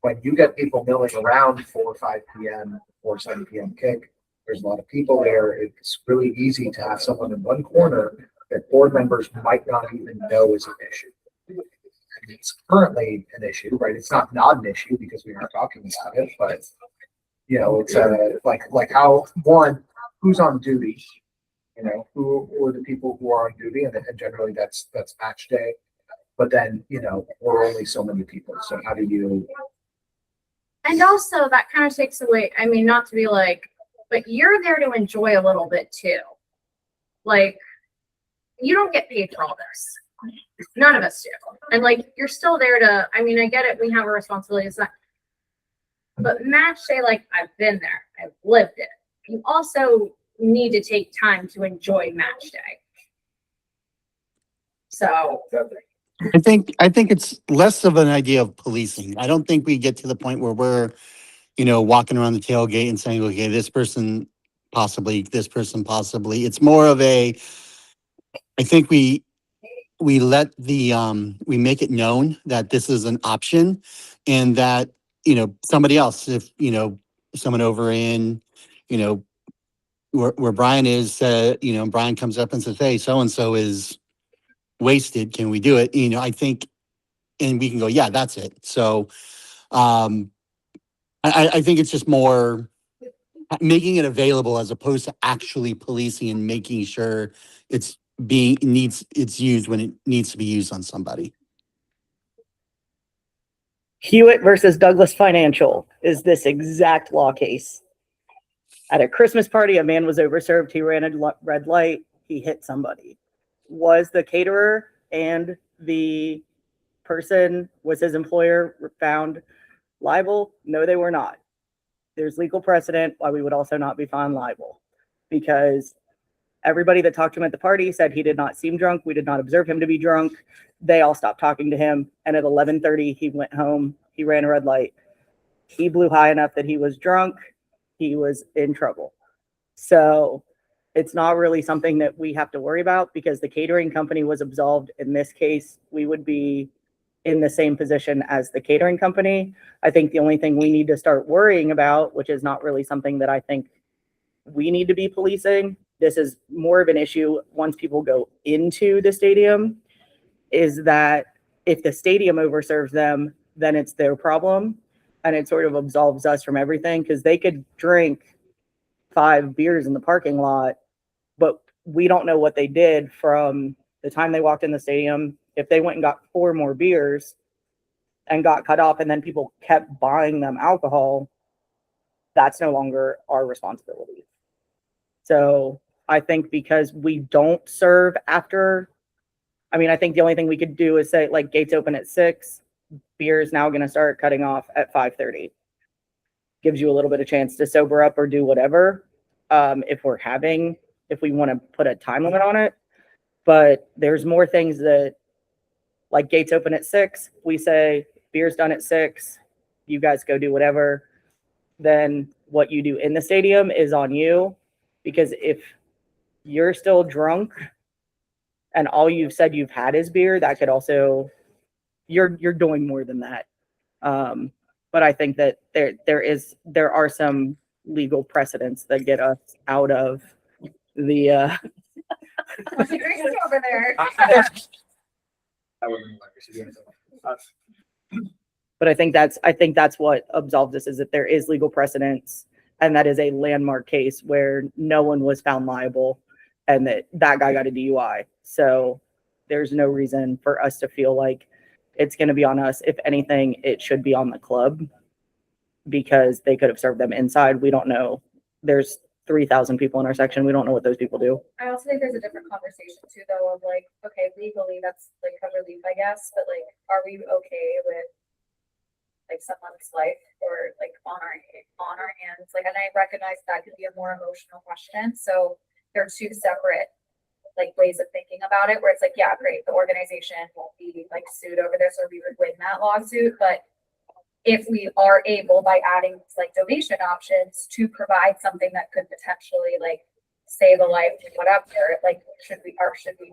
when you get people milling around 4 or 5 p.m. or 7 p.m. kick, there's a lot of people there. It's really easy to have someone in one corner that board members might not even know is an issue. It's currently an issue, right? It's not an issue because we aren't talking about it, but it's like how one, who's on duty, who are the people who are on duty, and generally that's match day. But then we're only so many people, so how do you? And also that kind of takes away, I mean, not to be like, but you're there to enjoy a little bit too. Like, you don't get paid for all this. None of us do. And like, you're still there to, I mean, I get it. We have a responsibility. It's not, but match day, like I've been there, I've lived it. You also need to take time to enjoy match day. So I think it's less of an idea of policing. I don't think we get to the point where we're, walking around the tailgate and saying, okay, this person possibly. It's more of I think we let we make it known that this is an option, and that, somebody else, if, someone over in, where Brian is, Brian comes up and says, hey, so-and-so is wasted. Can we do it? I think, and we can go, yeah, that's it. So, I think it's just more making it available as opposed to actually policing and making sure it's used when it needs to be used on somebody. Hewitt versus Douglas Financial is this exact law case. At a Christmas party, a man was overserved. He ran a red light. He hit somebody. Was the caterer and the person, was his employer found liable? No, they were not. There's legal precedent why we would also not be found liable, because everybody that talked to him at the party said he did not seem drunk. We did not observe him to be drunk. They all stopped talking to him. And at 11:30, he went home. He ran a red light. He blew high enough that he was drunk. He was in trouble. So it's not really something that we have to worry about, because the catering company was absolved. In this case, we would be in the same position as the catering company. I think the only thing we need to start worrying about, which is not really something that I think we need to be policing, this is more of an issue once people go into the stadium, is that if the stadium overserves them, then it's their problem. And it sort of absolves us from everything, because they could drink 5 beers in the parking lot, but we don't know what they did from the time they walked in the stadium. If they went and got 4 more beers and got cut off, and then people kept buying them alcohol, that's no longer our responsibility. So I think because we don't serve after, I think the only thing we could do is say, like, gates open at 6, beer is now going to start cutting off at 5:30. Gives you a little bit of chance to sober up or do whatever, if we want to put a time limit on it. But there's more things that, like, gates open at 6, we say beer's done at 6, you guys go do whatever. Then what you do in the stadium is on you, because if you're still drunk and all you've said you've had is beer, that could also, you're doing more than that. But I think that there are some legal precedents that get us out of the over there. But I think that's what absolves us, is that there is legal precedence, and that is a landmark case where no one was found liable, and that guy got a DUI. So there's no reason for us to feel like it's going to be on us. If anything, it should be on the club, because they could have served them inside. We don't know. There's 3,000 people in our section. We don't know what those people do. I also think there's a different conversation too, though, of like, okay, legally that's like a relief, I guess, but like, are we okay with like someone's life or like on our hands? Like, and I recognize that could be a more emotional question. So there are 2 separate like ways of thinking about it, where it's like, yeah, great, the organization won't be like sued over this, or we would win that lawsuit, but if we are able by adding like donation options to provide something that could potentially like save a life, whatever, like should we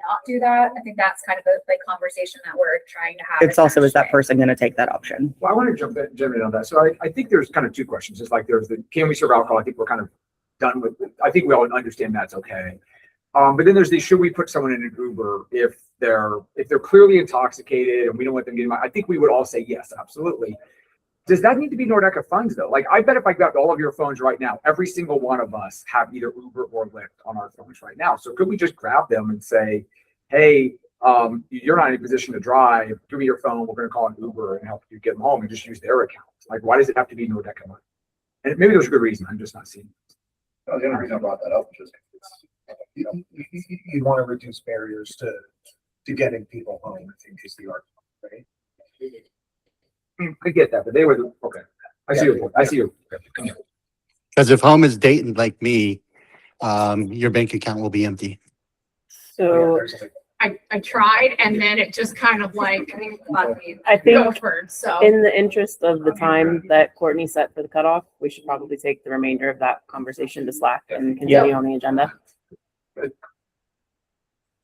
not do that? I think that's kind of a like conversation that we're trying to have. It's also, is that internally. person going to take that option? Well, I want to jump in on that. So I think there's kind of two questions. It's like there's the, can we serve alcohol? I think we're kind of done with, I think we all understand that's okay. But then there's the, should we put someone in an Uber if they're clearly intoxicated and we don't want them getting, I think we would all say yes, absolutely. Does that need to be Nordecke funds though? Like I bet if I grabbed all of your phones right now, every single one of us have either Uber or Lyft on our phones right now. So could we just grab them and say, hey, you're not in a position to drive, give me your phone, we're gonna call an Uber and help you get them home and just use their account. Like why does it have to be Nordecke money? And maybe there's a good reason, I'm just not seeing it. The only reason I brought that up is just, you want to reduce barriers to getting people home, I think is the argument, right? I get that, but they were, okay. I see your point. I see your. Because if home is Dayton like me, your bank account will be empty. So I tried and then it just kind of like, I think gophered, so. in the interest of the time that Courtney set for the cutoff, we should probably take the remainder of that conversation to Slack and continue on the agenda. To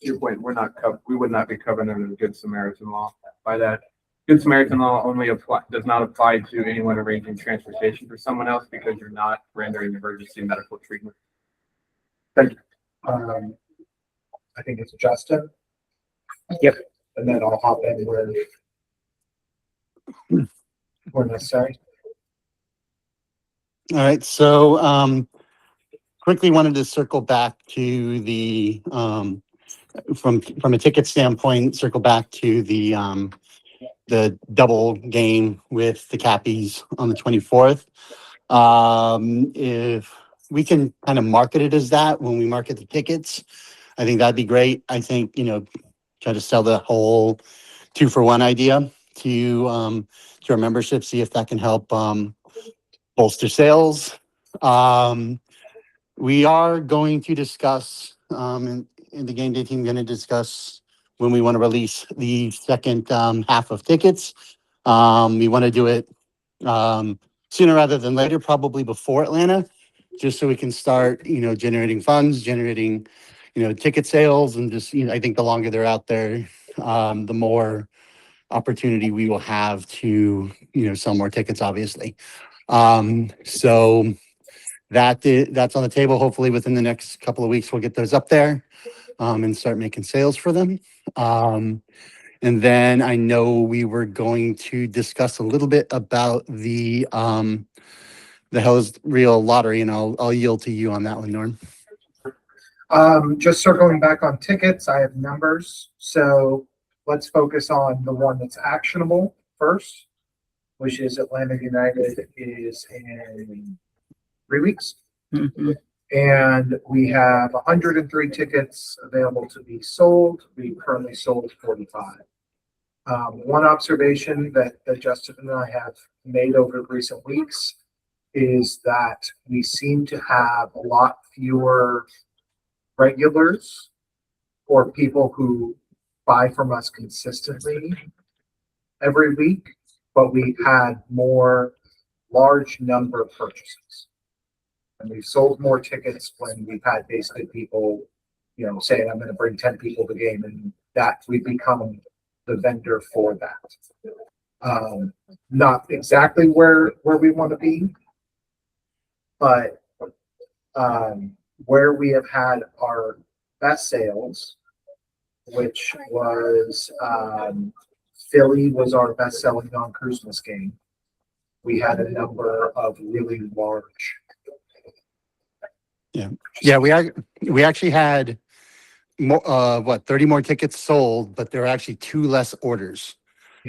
your point, we would not be covered under the Good Samaritan law. By that, Good Samaritan law only does not apply to anyone arranging transportation for someone else because you're not rendering emergency medical treatment. Thank you. I think it's Justin. Yep. And then I'll hop in where necessary. All right, so quickly wanted to circle back to the from a ticket standpoint, circle back to the double game with the Cappies on the 24th. If we can kind of market it as that when we market the tickets, I think that'd be great. I think, try to sell the whole 2-for-1 idea to our membership, see if that can help bolster sales. We are going to discuss, in the game day team, going to discuss when we want to release the second half of tickets. We want to do it sooner rather than later, probably before Atlanta, just so we can start, generating funds, generating, ticket sales, and just, I think the longer they're out there, the more opportunity we will have to, sell more tickets, obviously. So that's on the table. Hopefully within the next couple of weeks, we'll get those up there and start making sales for them. And then I know we were going to discuss a little bit about the Hell's Real lottery, and I'll yield to you on that one, Norm. Just circling back on tickets, I have numbers. So let's focus on the one that's actionable first, which is Atlanta United is in 3 weeks. Mm-hmm. And we have 103 tickets available to be sold. We currently sold 45. One observation that Justin and I have made over recent weeks is that we seem to have a lot fewer regulars or people who buy from us consistently every week, but we've had more large number of purchases. And we've sold more tickets when we've had basically people, saying I'm going to bring 10 people to the game, and that we've become the vendor for that. Not exactly where we want to be, but where we have had our best sales, which was Philly was our best selling non-Christmas game. We had a number of really large. Yeah, we actually had more, 30 more tickets sold, but there were actually 2 less orders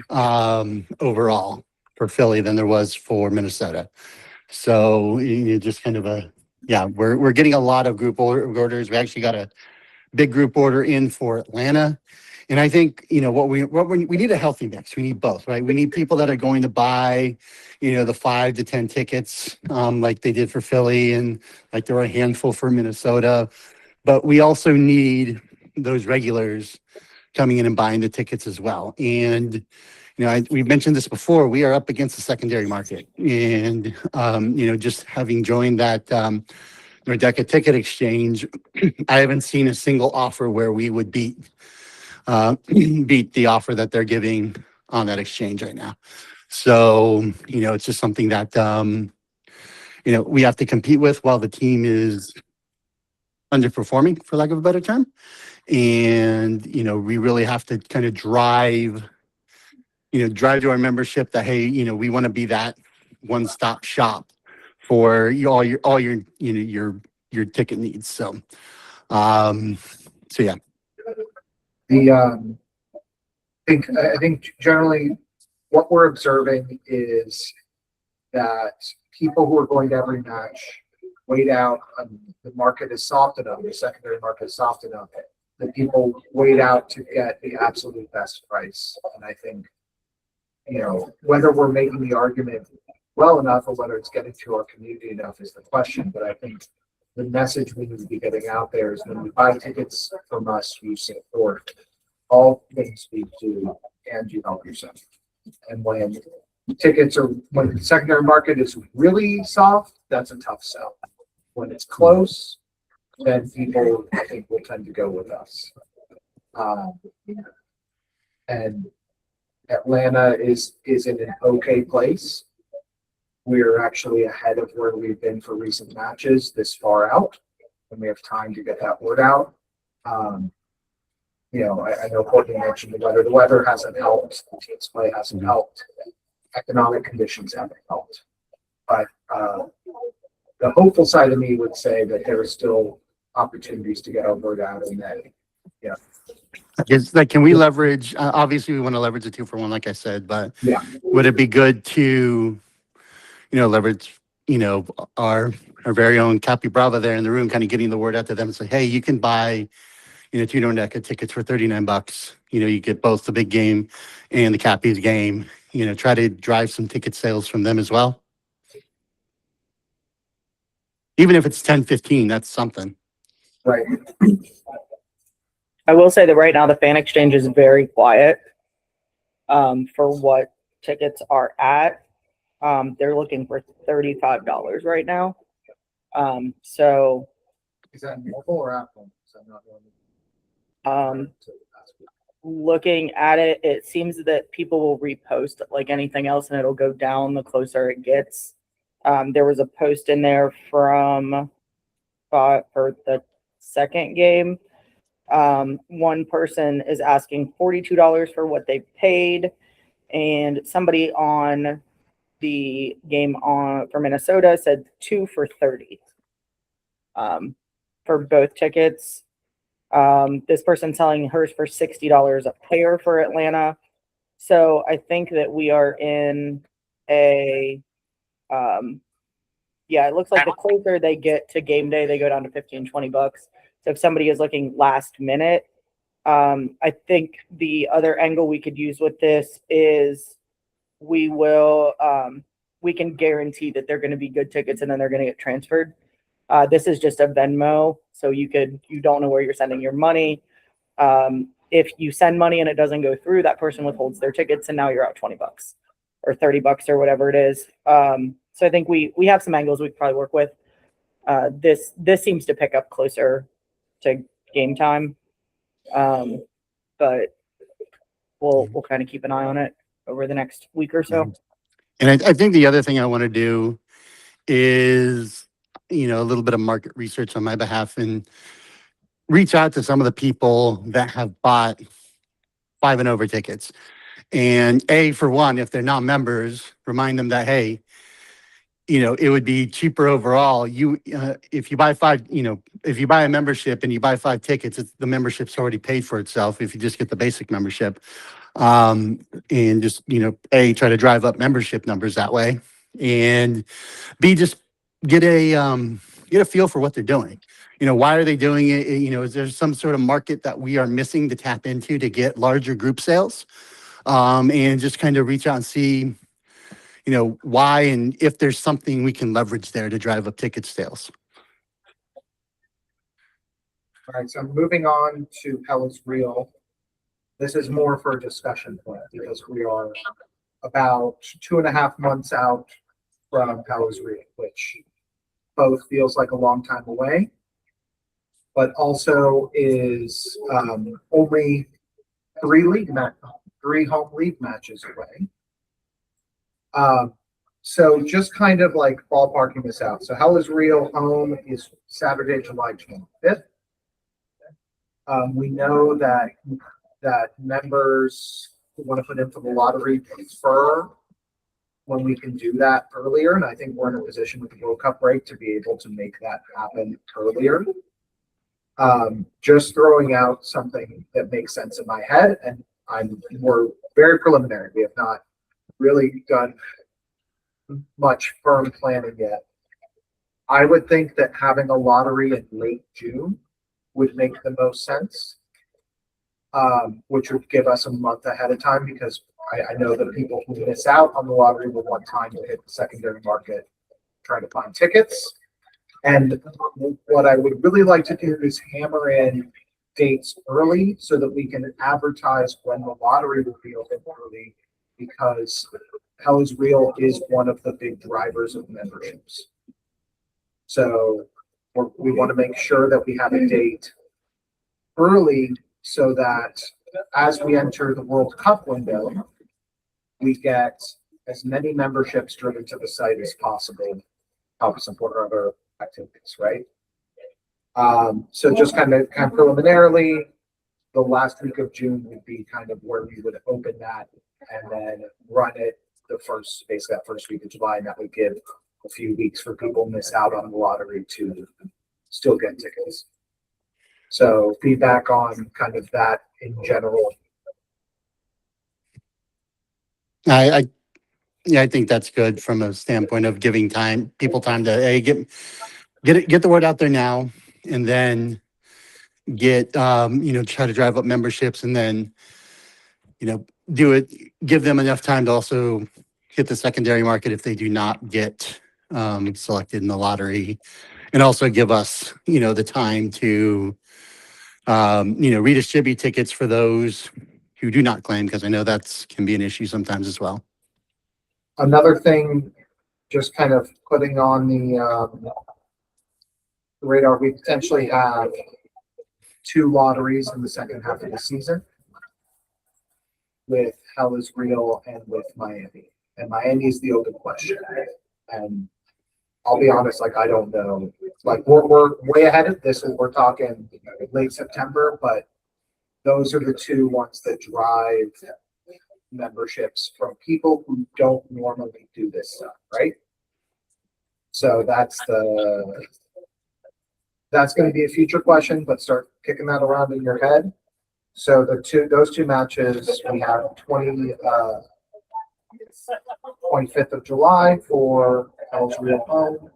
overall for Philly than there was for Minnesota. So just kind of we're getting a lot of group orders. We actually got a big group order in for Atlanta. And I think, we need a healthy mix. We need both, right? We need people that are going to buy, the 5 to 10 tickets, like they did for Philly, and like there were a handful for Minnesota. But we also need those regulars coming in and buying the tickets as well. And, we've mentioned this before, we are up against the secondary market. And, just having joined that Nordecke ticket exchange, I haven't seen a single offer where we would beat the offer that they're giving on that exchange right now. So, it's just something that, we have to compete with while the team is underperforming, for lack of a better term. And, we really have to kind of drive to our membership that, hey, we want to be that one-stop shop for all your ticket needs. So, yeah. I think generally what we're observing is that people who are going to every match wait out. The market is soft enough, the secondary market is soft enough that people wait out to get the absolute best price. And I think, whether we're making the argument well enough or whether it's getting to our community enough is the question. But I think the message we need to be getting out there is when you buy tickets from us, you support all things we do and you help yourself. And when the secondary market is really soft, that's a tough sell. When it's close, then people, I think, will tend to go with us. And Atlanta is in an okay place. We're actually ahead of where we've been for recent matches this far out, and we have time to get that word out. I know Courtney mentioned the weather. The weather hasn't helped. The team's play hasn't helped. Economic conditions haven't helped. But the hopeful side of me would say that there are still opportunities to get our word out, and that, Can we leverage, obviously we want to leverage the 2-for-1, like I said, but yeah, would it be good to, leverage, our very own Cappy Brava there in the room, kind of getting the word out to them and say, hey, you can buy, 2 Nordecke tickets for $39. You get both the big game and the Cappy's game, try to drive some ticket sales from them as well. Even if it's 10, 15, that's something. right. I will say that right now the fan exchange is very quiet for what tickets are at. They're looking for $35 right now. So Is that mobile or Apple? looking at it, it seems that people will repost like anything else and it'll go down the closer it gets. There was a post in there from for the second game. One person is asking $42 for what they paid, and somebody on the game for Minnesota said 2 for $30 for both tickets. This person selling hers for $60 a pair for Atlanta. So I think that we are in a it looks like the closer they get to game day, they go down to $15, $20. So if somebody is looking last minute, I think the other angle we could use with this is we can guarantee that they're going to be good tickets and then they're going to get transferred. This is just a Venmo, so you don't know where you're sending your money. If you send money and it doesn't go through, that person withholds their tickets and now you're out $20 or $30 or whatever it is. So I think we have some angles we could probably work with. This seems to pick up closer to game time. But we'll kind of keep an eye on it over the next week or so. And I think the other thing I want to do is, a little bit of market research on my behalf and reach out to some of the people that have bought 5 and over tickets. And for one, if they're not members, remind them that, hey, it would be cheaper overall. If you buy 5, if you buy a membership and you buy 5 tickets, the membership's already paid for itself if you just get the basic membership. And just, try to drive up membership numbers that way. And B, just get a feel for what they're doing. Why are they doing it? Is there some sort of market that we are missing to tap into to get larger group sales? And just kind of reach out and see, why and if there's something we can leverage there to drive up ticket sales. All right, so moving on to Pella's Reel. This is more for a discussion point because we are about 2.5 months out from Powers Reed, which both feels like a long time away, but also is only 3 home league matches away. So just kind of like ballparking this out. So Hell is Real home is Saturday, July 25th. We know that members who want to put in for the lottery prefer when we can do that earlier. And I think we're in a position with the World Cup break to be able to make that happen earlier. Just throwing out something that makes sense in my head, and we're very preliminary. We have not really done much firm planning yet. I would think that having a lottery in late June would make the most sense, which would give us a month ahead of time because I know that people who miss out on the lottery will want time to hit the secondary market trying to find tickets. And what I would really like to do is hammer in dates early so that we can advertise when the lottery will be open early, because Hell is Real is one of the big drivers of memberships. So we want to make sure that we have a date early so that as we enter the World Cup window, we get as many memberships driven to the site as possible, help support our other activities, right? So just kind of preliminarily, the last week of June would be kind of where we would open that and then run it basically that first week of July, and that would give a few weeks for people who miss out on the lottery to still get tickets. So feedback on kind of that in general. I think that's good from a standpoint of giving people time to get the word out there now, and then try to drive up memberships, and then give them enough time to also hit the secondary market if they do not get selected in the lottery, and also give us the time to redistribute tickets for those who do not claim, because I know can be an issue sometimes as well. Another thing, just kind of putting on the radar, we potentially have 2 lotteries in the second half of the season with Hell is Real and with Miami. And Miami is the open question. And I'll be honest, I don't know. We're way ahead of this, and we're talking late September, but those are the 2 ones that drive memberships from people who don't normally do this stuff, right? So that's going to be a future question, but start kicking that around in your head. So those 2 matches, we have 25th of July for Hell's Real home,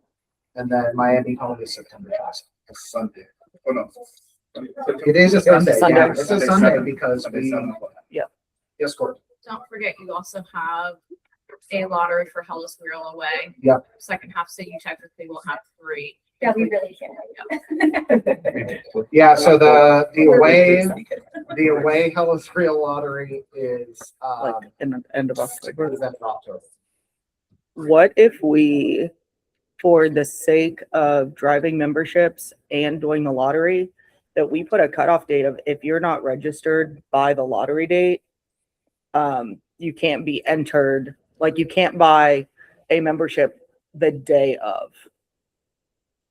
and then Miami home is September 1st. It's Sunday. Oh, no. It is a Sunday. Sunday. Yeah, it's a Sunday because Yeah. Yes, Court. Don't forget, you also have a lottery for Hell is Real away. Yep. Second half, so you technically will have 3. Yeah, we really can't. Yeah, so the away Hell is Real lottery is in the end of October. the end of October. What if we, for the sake of driving memberships and doing the lottery, that we put a cutoff date of if you're not registered by the lottery date, you can't be entered. You can't buy a membership the day of.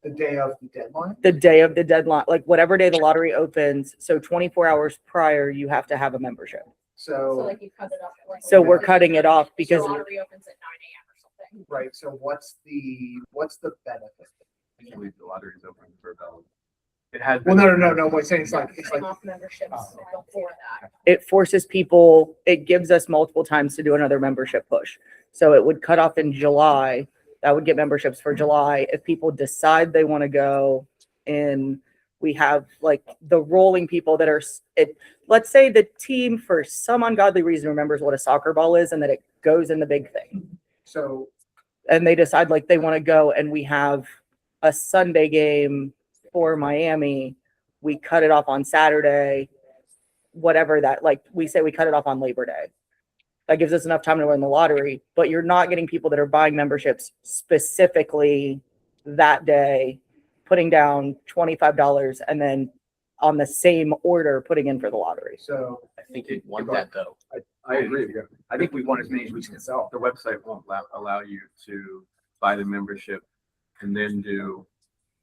The day of the deadline? The day of the deadline, whatever day the lottery opens. So 24 hours prior, you have to have a membership. So you cut it off. So we're cutting it off because The lottery opens at 9 a.m. or something. right, so what's the benefit? Usually the lottery's open for about. It has. Well, no. What I'm saying is Cutting off memberships before that. it forces people, it gives us multiple times to do another membership push. So it would cut off in July. That would get memberships for July. If people decide they want to go, and we have the rolling people that are, let's say the team for some ungodly reason remembers what a soccer ball is and that it goes in the big thing. So, and they decide they want to go, and we have a Sunday game for Miami. We cut it off on Saturday. whatever that, like, we say we cut it off on Labor Day. That gives us enough time to win the lottery, but you're not getting people that are buying memberships specifically that day, putting down $25 and then on the same order, putting in for the lottery. So I think you'd want that though. I agree with you. I think we want as many as we can sell. The website won't allow you to buy the membership and then do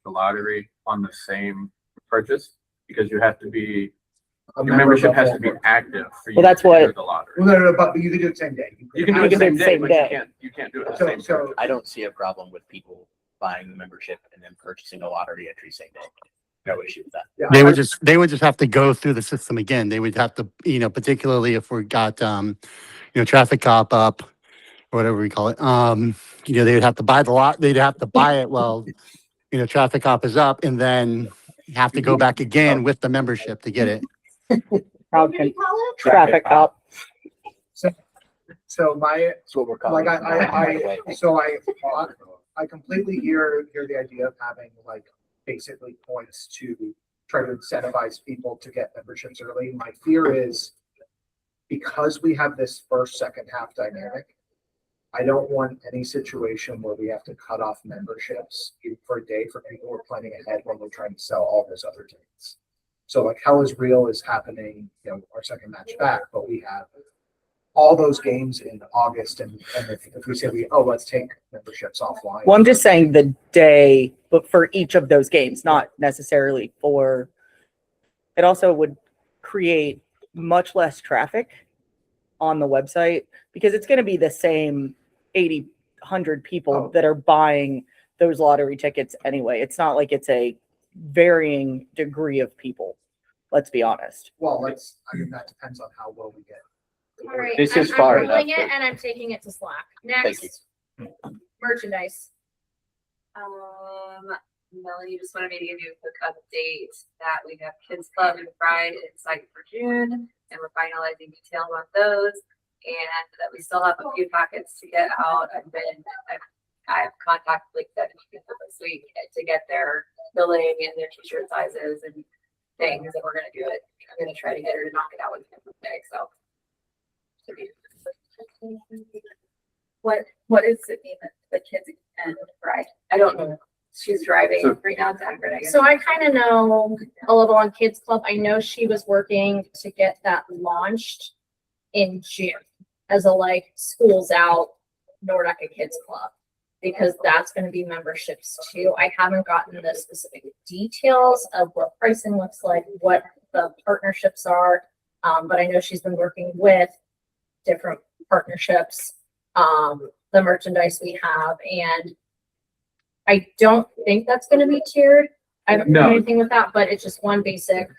the lottery on the same purchase, because you have to be, your membership has to be active for you Well, that's to what- do the lottery. Well, no, but you can do it the same day. You can do You it the can do same it the day, same but day. you can't do it the So, same. so, I don't see a problem with people buying the membership and then purchasing a lottery entry same day. No issue with that. yeah, They would just have to go through the system again. They would have to, particularly if we got, traffic cop up or whatever we call it. They would have to buy the lot. They'd have to buy it while, traffic cop is up, and then have to go back again with the membership to get it. Traffic cop. so my, That's what we're calling like, it. I completely hear the idea of having like basically points to try to incentivize people to get memberships early. My fear is because we have this first, second half dynamic, I don't want any situation where we have to cut off memberships for a day for people who are planning ahead when we're trying to sell all those other tickets. So like Hell is Real is happening, our second match back, but we have all those games in August, and if we say let's take memberships offline. Well, I'm just saying the day, but for each of those games, not necessarily for, it also would create much less traffic on the website because it's going to be the same 80, 100 people that are buying those lottery tickets anyway. It's not like it's a varying degree of people. Let's be honest. Well, that depends on how well we get. All right, This is I'm far ruling enough, it and I'm taking it to Slack. Thank you. Next, merchandise. Melanie, just wanted me to give you a quick update that we have Kids Club and Pride in sight for June, and we're finalizing details on those, and that we still have a few packets to get out. I've contacted like 7 people this week to get their billing and their t-shirt sizes and things, and we're gonna do it. I'm gonna try to get her to knock it out with him today, so. What is it mean that the kids and Pride? I don't know. She's driving So- right now to Akron, I guess. So I kind of know a little on Kids Club. I know she was working to get that launched in June as a like schools out Nordecke Kids Club, because that's going to be memberships too. I haven't gotten the specific details of what pricing looks like, what the partnerships are. But I know she's been working with different partnerships, the merchandise we have, and I don't think that's going to be tiered. I don't know No. anything with that, but it's just one basic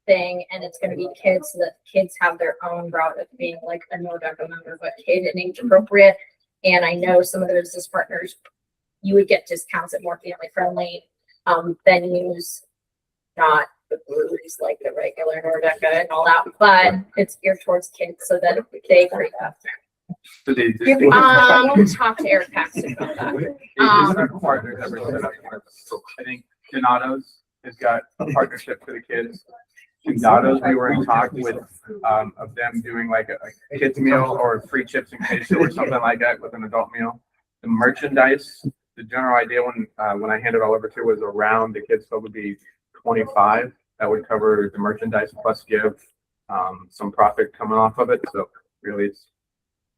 thing, and it's going to be kids, so that kids have their own route of being like a Nordecke member, but kid and age appropriate. And I know some of the business partners, you would get discounts at more family friendly venues, not the breweries like the regular Nordecke and all that, but it's geared towards kids so that they break up. So the Talk to Eric Paxton about that. existing partners that we're set up with, so I think Donato's has got a partnership for the kids. Donato's, we were in talk with, of them doing like a kids meal or free chips and queso or something like that with an adult meal. The merchandise, the general idea when I handed it all over to was around the kids club would be 25. That would cover the merchandise plus give some profit coming off of it. So really it's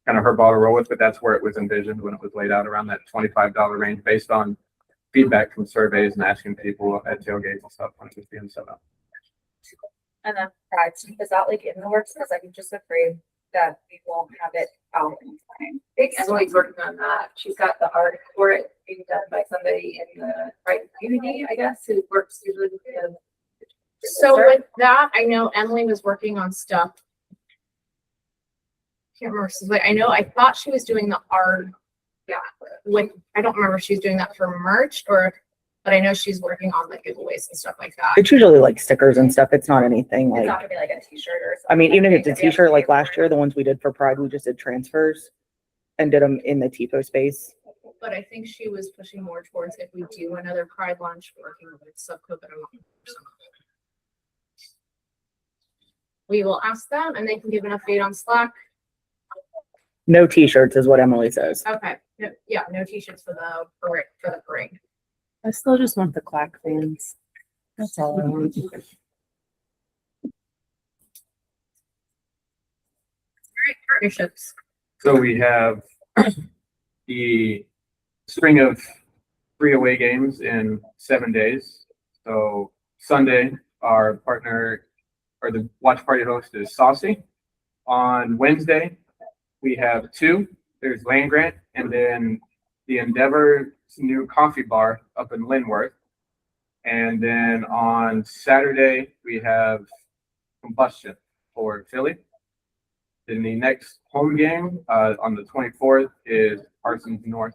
kind of her ball to roll with, but that's where it was envisioned when it was laid out around that $25 range based on feedback from surveys and asking people at tailgates and stuff when it was being set up. And then Pride, is that like in the works? Because I'm just afraid that we won't have it out in time. Emily's working on that. She's got the art for it being done by somebody in the Pride community, I guess, who works through the. So with that, I know Emily was working on stuff. Can't remember, but I thought she was doing the art. Yeah, I don't remember if she was doing that for merch but I know she's working on the giveaways and stuff like that. It's usually like stickers and stuff. It's not anything It's like, not gonna be like a t-shirt or something. I mean, even if it's a Like, we have t-shirt, to like pay last for year, it. the ones we did for Pride, we just did transfers and did them in the TIFO space. But I think she was pushing more towards if we do another Pride lunch, working with Subco, but I'm not. we will ask them and they can give an update on Slack. No t-shirts is what Emily says. Okay, yeah, no t-shirts for the parade. I still just want the clack fans. That's all I want. Partnerships. So we have the string of 3 away games in 7 days. So Sunday, our partner or the watch party host is Saucy. On Wednesday, we have 2. There's Land Grant and then the Endeavor's new coffee bar up in Linworth. And then on Saturday, we have Combustion for Philly. Then the next home game on the 24th is Parsons North.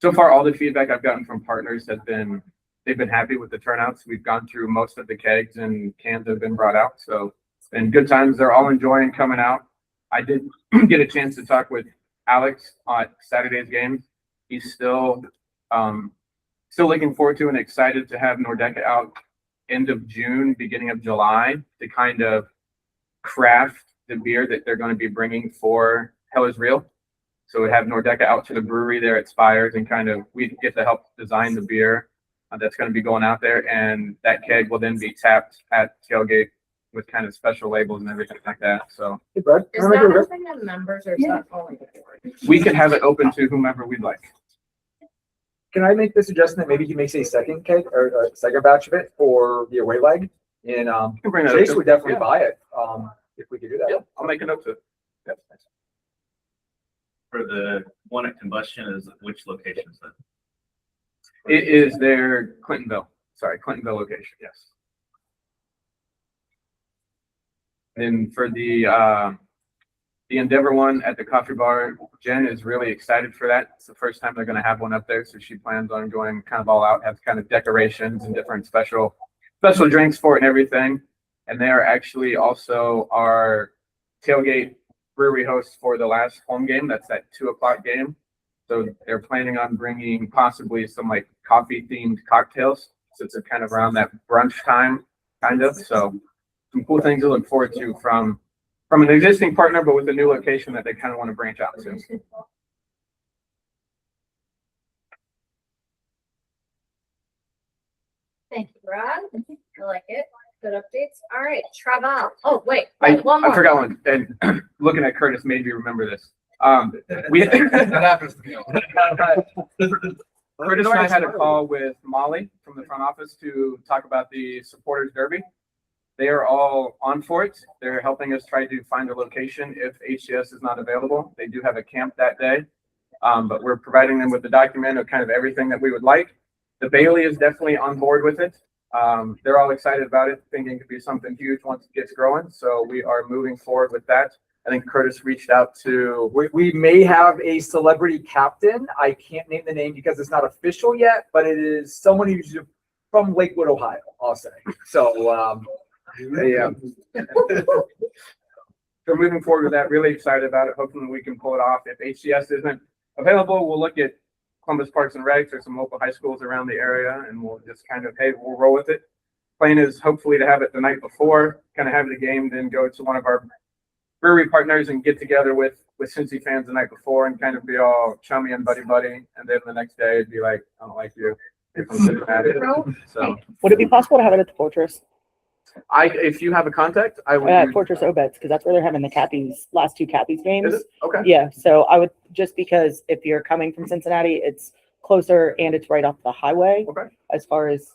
So far, all the feedback I've gotten from partners has been, they've been happy with the turnouts. We've gone through most of the kegs and cans have been brought out. So it's been good times. They're all enjoying coming out. I did get a chance to talk with Alex on Saturday's game. He's still looking forward to and excited to have Nordecke out end of June, beginning of July to kind of craft the beer that they're going to be bringing for Hell is Real. So we have Nordecke out to the brewery there at Spires and kind of we get to help design the beer that's going to be going out there. And that keg will then be tapped at tailgate with kind of special labels and everything like that. So Hey, Brad, Is that open to members or is that only the board? we could have it open to whomever we'd like. Can I make the suggestion that maybe he makes a second cake or a second batch of it for the away leg? And can bring that up Chase too. would definitely Yeah. buy it if we could do that. Yep, I'll make a note to it. Yep. For the one at Combustion, is which location is that? It is their Clintonville location, yes. And for the Endeavor one at the coffee bar, Jen is really excited for that. It's the first time they're gonna have one up there, so she plans on going kind of all out, have kind of decorations and different special drinks for it and everything. And they are actually also our tailgate brewery hosts for the last home game. That's that 2:00 game. So they're planning on bringing possibly some like coffee themed cocktails. So it's kind of around that brunch time, kind of. So some cool things to look forward to from an existing partner, but with a new location that they kind of want to branch out to. Thank you, Brad. I like it. Good updates. All right, travel. Oh, wait, I one more. forgot one. And looking at Curtis made me remember this. We That happens to me. Curtis and I had a call with Molly from the front office to talk about the supporters derby. They are all on for it. They're helping us try to find a location if HCS is not available. They do have a camp that day, but we're providing them with the document of kind of everything that we would like. The Bailey is definitely on board with it. They're all excited about it, thinking it could be something huge once it gets growing. So we are moving forward with that. I think Curtis reached out to. We may have a celebrity captain. I can't name the name because it's not official yet, but it is someone who's from Lakewood, Ohio, I'll say. So, yeah. We're moving forward with that. Really excited about it. Hopefully we can pull it off. If HCS isn't available, we'll look at Columbus Parks and Recs or some local high schools around the area, and we'll just kind of, hey, we'll roll with it. Plan is hopefully to have it the night before, kind of have the game, then go to one of our brewery partners and get together with Cincy fans the night before and kind of be all chummy and buddy, and then the next day it'd be like, I don't like you. If I'm Cincinnati. So Would it be possible to have it at the Fortress? if you have a contact, I would. Fortress Obets, because that's where they're having the Cappies, last 2 Cappies games. Is it? Okay. Yeah, so I would, just because if you're coming from Cincinnati, it's closer and it's right off the highway. Okay. As far as.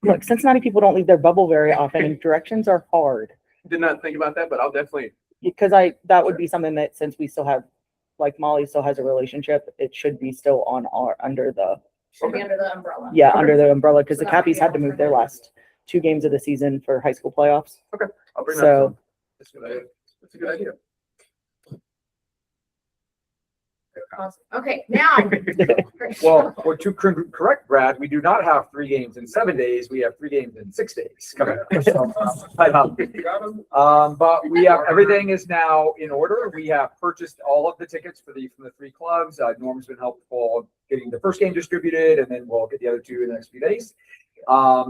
Look, Cincinnati people don't leave their bubble very often and directions are hard. Did not think about that, but I'll definitely. Because that would be something that, since we still have, like Molly still has a relationship, it should be still on under the. Should be under the umbrella. Yeah, under the umbrella, because So the that might Cappies be had to move their last 2 games of the season for high school playoffs. Okay. I'll bring that So. up. That's a good idea. That's a good idea. Awesome. Okay, now. Well, to correct, Brad, we do not have 3 games in 7 days. We have 3 games in 6 days coming up. So, but we have, everything is now in order. We have purchased all of the tickets from the 3 clubs. Norm's been helpful getting the first game distributed, and then we'll get the other 2 in the next few days.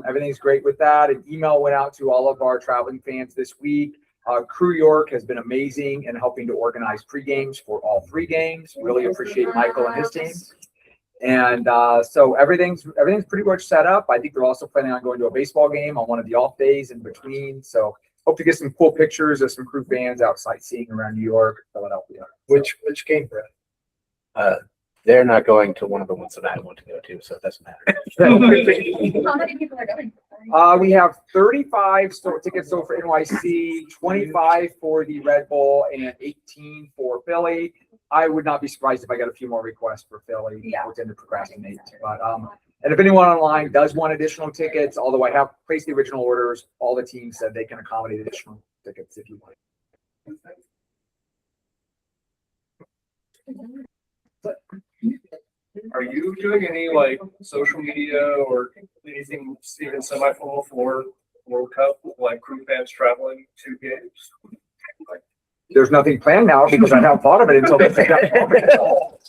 Everything's great with that. An email went out to all of our traveling fans this week. Crew York has been amazing in helping to organize pre-games for all 3 games. Really appreciate Michael and his team. And so everything's pretty much set up. I think they're also planning on going to a baseball game on one of the off days in between. So hope to get some cool pictures of some crew fans out sightseeing around New York, Philadelphia. Which game, Brett? They're not going to one of the ones that I want to go to, so it doesn't matter. How many people are going? We have 35 tickets sold for NYC, 25 for the Red Bull, and 18 for Philly. I would not be surprised if I got a few more requests for Philly. Yeah. We'll tend to procrastinate. But and if anyone online does want additional tickets, although I have placed the original orders, all the teams said they can accommodate additional tickets if you want. Are you doing any like social media or anything even semi-formal for World Cup, like crew fans traveling to games? There's nothing planned now because I haven't thought of it until they said that.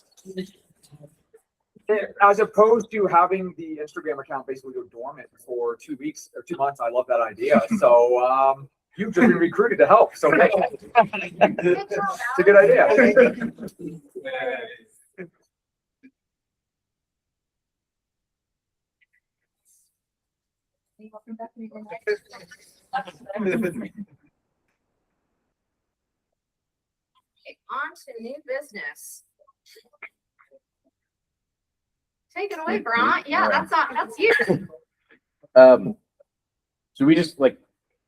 As opposed to having the Instagram account basically go dormant for 2 weeks or 2 months, I love that idea. So you've just been recruited to help. So it's a good idea. Okay, on to new business. Take it away, Brant. Yeah, that's you. So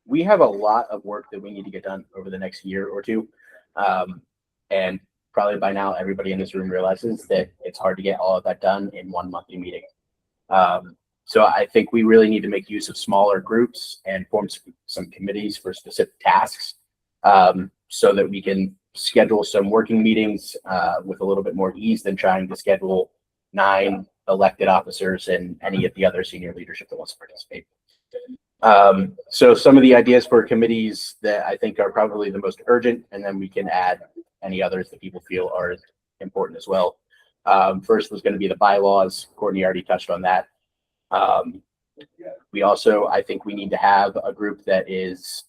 we have a lot of work that we need to get done over the next year or two. And probably by now, everybody in this room realizes that it's hard to get all of that done in one monthly meeting. So I think we really need to make use of smaller groups and form some committees for specific tasks, so that we can schedule some working meetings with a little bit more ease than trying to schedule 9 elected officers and any of the other senior leadership that wants to participate. So some of the ideas for committees that I think are probably the most urgent, and then we can add any others that people feel are important as well. First was going to be the bylaws. Courtney already touched on that. We also, I think we need to have a group that is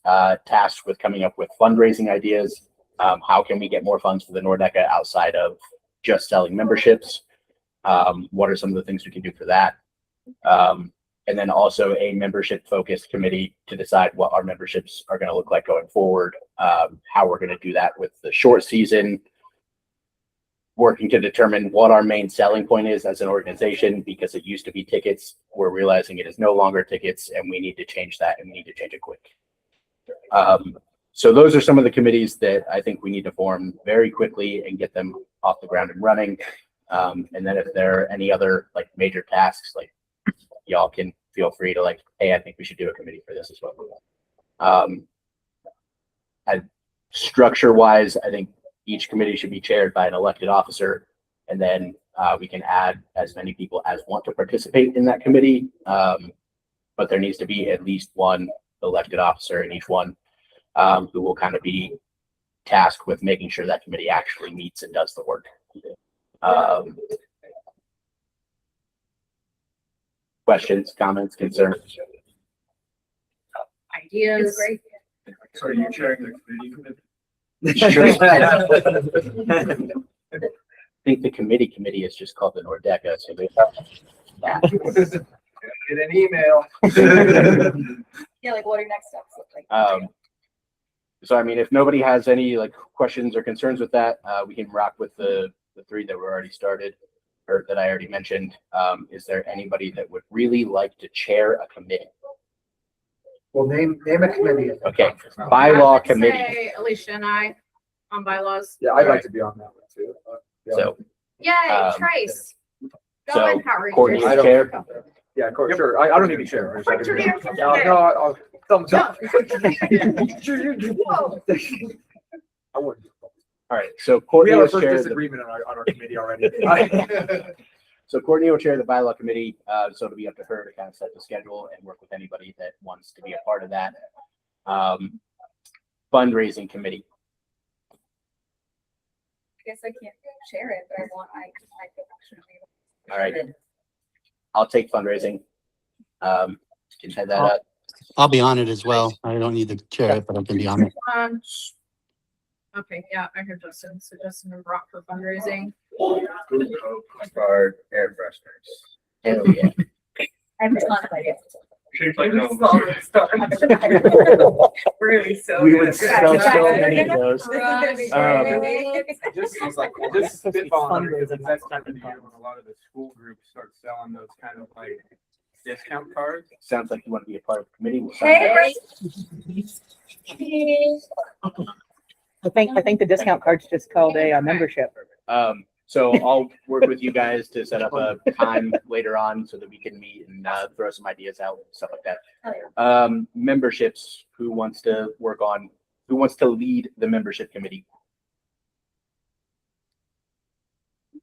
tasked with coming up with fundraising ideas. How can we get more funds for the Nordecke outside of just selling memberships? What are some of the things we can do for that? And then also a membership focused committee to decide what our memberships are going to look like going forward, how we're going to do that with the short season, working to determine what our main selling point is as an organization, because it used to be tickets. We're realizing it is no longer tickets, and we need to change that, and we need to change it quick. So those are some of the committees that I think we need to form very quickly and get them off the ground and running. And then if there are any other like major tasks, like y'all can feel free to like, hey, I think we should do a committee for this as well. And structure wise, I think each committee should be chaired by an elected officer, and then we can add as many people as want to participate in that committee. But there needs to be at least one elected officer in each one, who will kind of be tasked with making sure that committee actually meets and does the work. Questions, comments, concerns? Ideas. Great. So are you chairing the committee? Sure. I think the committee is just called the Nordecke. So they Get an email. Yeah, like what are your next steps look like? So I mean, if nobody has any like questions or concerns with that, we can rock with the 3 that were already started or that I already mentioned. Is there anybody that would really like to chair a committee? Well, name a committee. Okay, I bylaw would committee. say Alicia and I on bylaws. Yeah, I'd like to be on that one too. Yeah. So Yay, Trace. Go so ahead, Power Courtney's Rangers. chair. Yeah, of course, sure. I don't need to share. Put your hands up No, there. no, I'll thumbs up. Whoa. I wouldn't. All right, so We Courtney have a will first chair the disagreement on our committee already. So Courtney will chair the bylaw committee, so it'll be up to her to kind of set the schedule and work with anybody that wants to be a part of that. Fundraising committee. I guess I can't share it, but I could actually. All right. I'll take fundraising. Can head that up. I'll be on it as well. I don't need to chair it, but I can be on it. Okay, yeah, I heard Justin. So Justin and Brock for fundraising. Card and fresheners. Hell yeah. I have a ton of ideas. Really so. We would good. sell so many of those. Just spitballing, because that's kind of the year when a lot of the school groups start selling those kind of like discount cards. Sounds like you want to be a part of the committee. I think the discount card's just called a membership. So I'll work with you guys to set up a time later on so that we can meet and throw some ideas out, stuff like that. Memberships, who wants to lead the membership committee?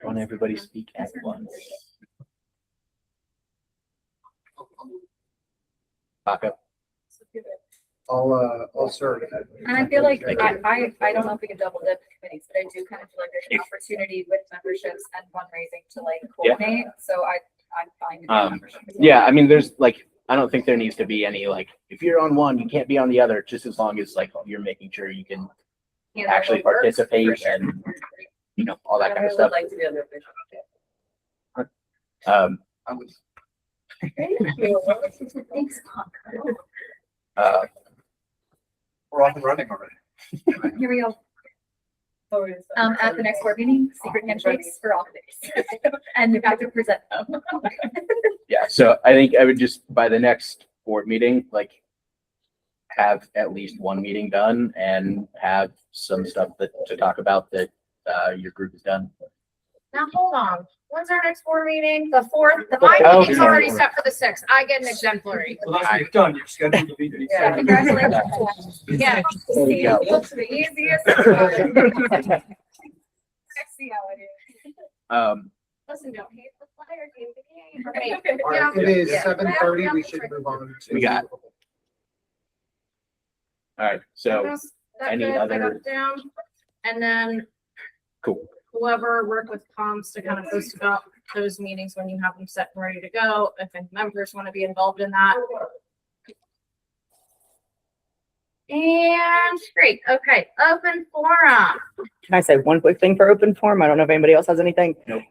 Want everybody speak at once? Back up. I'll serve. And I feel like I don't know if we can double dip committees, but I do kind of feel like there's an opportunity with memberships and fundraising to like coordinate. So I'm fine. with the membership. Yeah, I mean, there's like, I don't think there needs to be any like, if you're on one, you can't be on the other, just as long as like you're making sure you can You know, actually what works. participate and, you know, all that kind of stuff. Like to be on the official. I would. Thanks. We're off and running already. Here we go. At the next board meeting, secret handshakes for all committees. And you have to present them. Yeah, so I think I would just, by the next board meeting, like, have at least one meeting done and have some stuff to talk about that your group has done. Now, hold on. When's our next board meeting? The 4th? My meeting's already set for the 6th. I get an exemplary. Well, that's what you've done. You're scheduled to be. Yeah, congratulations. Yeah. There you go. Looks the easiest. I see how it is. Listen, don't hate the flyer, hate the game. All right, it is 7:30. We should move on. We got. All right, so any I got other, it down. And then cool. whoever work with comms to kind of post about those meetings when you have them set and ready to go. If any members want to be involved in that. And great. Okay. Open forum. Can I say one quick thing for open forum? I don't know if anybody else has anything. Nope.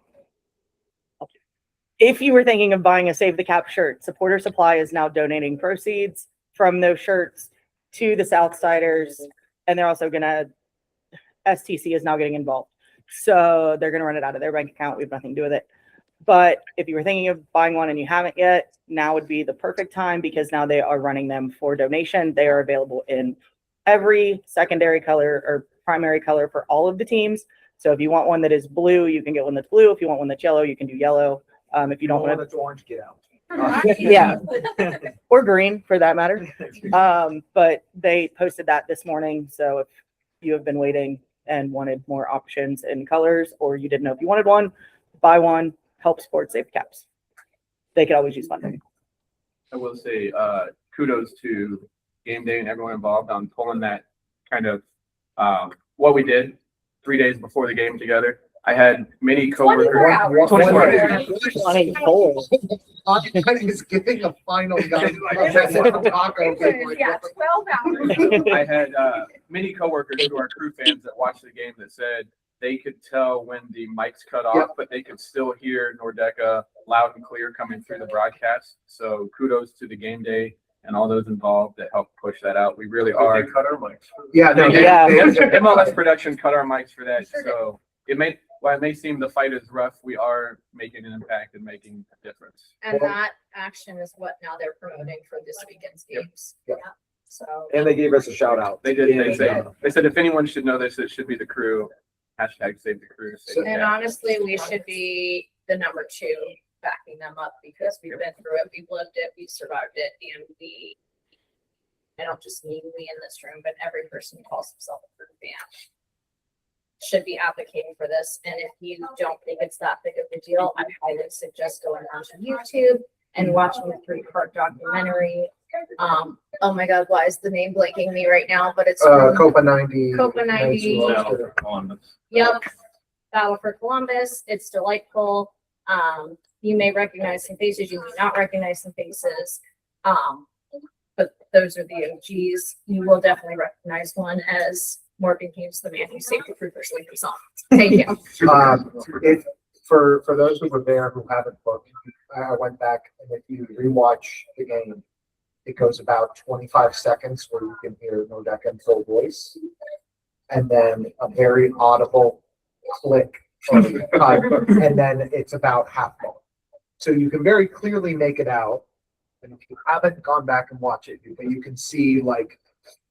If you were thinking of buying a Save the Cap shirt, Supporter Supply is now donating proceeds from those shirts to the Southsiders. And they're also gonna, STC is now getting involved. So they're gonna run it out of their bank account. We have nothing to do with it. But if you were thinking of buying one and you haven't yet, now would be the perfect time because now they are running them for donation. They are available in every secondary color or primary color for all of the teams. So if you want one that is blue, you can get one that's blue. If you want one that's yellow, you can do yellow. If you don't want That's orange, get out. yeah, or green for that matter. But they posted that this morning. So if you have been waiting and wanted more options in colors, or you didn't know if you wanted one, buy one, help support Save the Caps. They could always use funding. I will say, kudos to game day and everyone involved on pulling that kind of, what we did 3 days before the game together. I had many coworkers. 24 hours. I was giving a final guide. Taco. Yeah, 12 hours. I had many coworkers who are crew fans that watched the game that said they could tell when the mics cut off, but they could still hear Nordecke loud and clear coming through the broadcast. So kudos to the game day and all those involved that helped push that out. We really are. They cut our mics. Yeah, no, MLS production cut our mics for that. So it while it may seem the fight is rough, we are making an impact and making a difference. And that action is what now they're promoting for this weekend's games. Yep. So. And they gave us a shout out. They did. They said if anyone should know this, it should be the crew. Hashtag save the crew. And honestly, we should be the number 2 backing them up because we've been through it, we've lived it, we've survived it, and I don't just mean we in this room, but every person who calls himself a crew fan should be advocating for this. And if you don't think it's that big of a deal, I highly suggest going onto YouTube and watching the 3-part documentary. Oh my God, why is the name blanking me right now? But it's Copa 90. Copa 90. Columbus. Yep. Battle for Columbus. It's delightful. You may recognize some faces, you may not recognize some faces. But those are the OGs. You will definitely recognize one as Morgan Hughes, the man who saved the Troopers League song. Thank you. If, for those who were there who haven't looked, I went back and if you rewatch the game, it goes about 25 seconds where you can hear Nordecke in full voice. And then a very audible click or cut, and then it's about half gone. So you can very clearly make it out. And if you haven't gone back and watched it, you can see like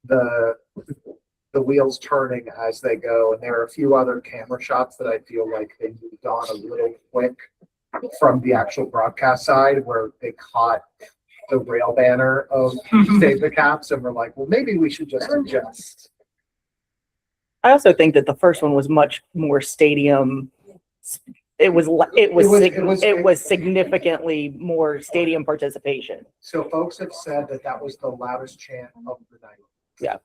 the wheels turning as they go. And there are a few other camera shots that I feel like they moved on a little quick from the actual broadcast side where they caught the rail banner of Save the Caps and we're like, well, maybe we should just adjust. I also think that the first one was much more stadium. It was significantly more stadium participation. So folks have said that that was the loudest chant of the night. Yeah.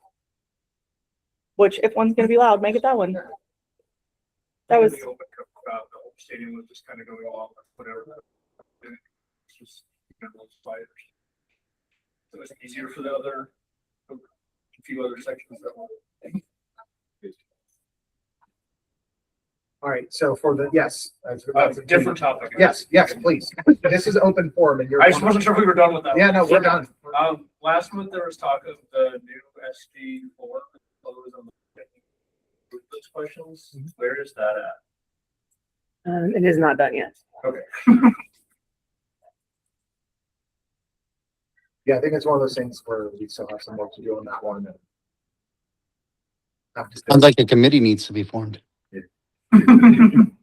Which, if one's gonna be loud, make it that one. That was. The open cup crowd, the whole stadium was just kind of going along with whatever. It's just kind of quiet. So it's easier for the other, a few other sections that were. All right, so for the, yes. That's a different topic. Yes, please. This is open forum and you're. I just wasn't sure if we were done with that. Yeah, no, we're done. Last month there was talk of the new SG4. Those questions, where is that at? It is not done yet. Okay. Yeah, I think it's one of those things where we still have some work to do on that one. Sounds like a committee needs to be formed.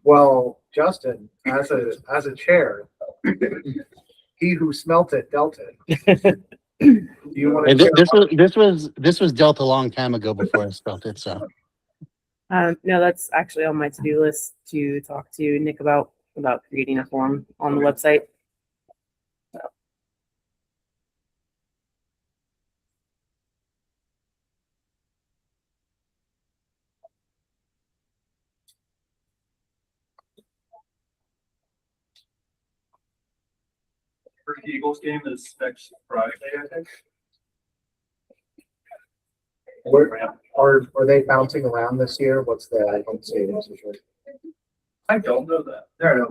Well, Justin, as a chair, he who smelt it dealt it. Do you want to? This was dealt a long time ago before I spelt it. So No, that's actually on my to-do list to talk to Nick about creating a form on the website. First Eagles game is next Friday, I think. Are they bouncing around this year? What's the home stadium situation? I don't know that. There,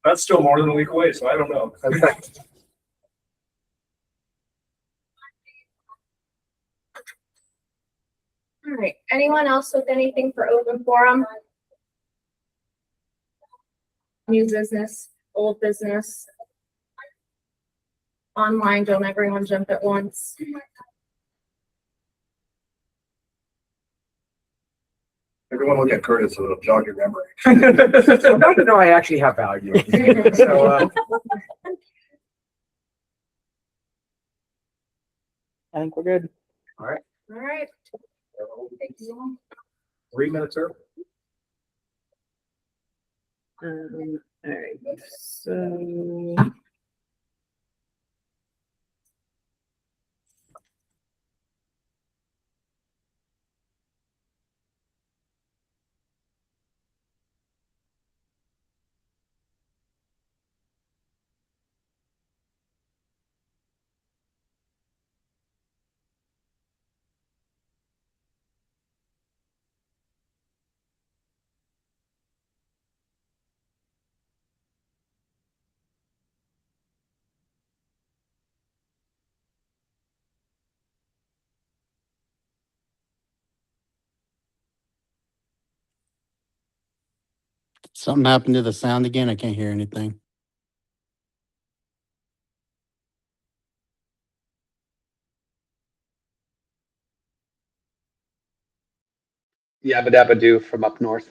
that's still more than a week away, so I don't know. Okay. All right, anyone else with anything for open forum? New business, old business. Online, don't everyone jump at once. Everyone look at Curtis, so it'll jog your memory. So now to know I actually have value. So, I think we're good. All right. All right. 3 minutes early. All right, so. something happened to the sound again. I can't hear anything. Yabba dabba do from up north.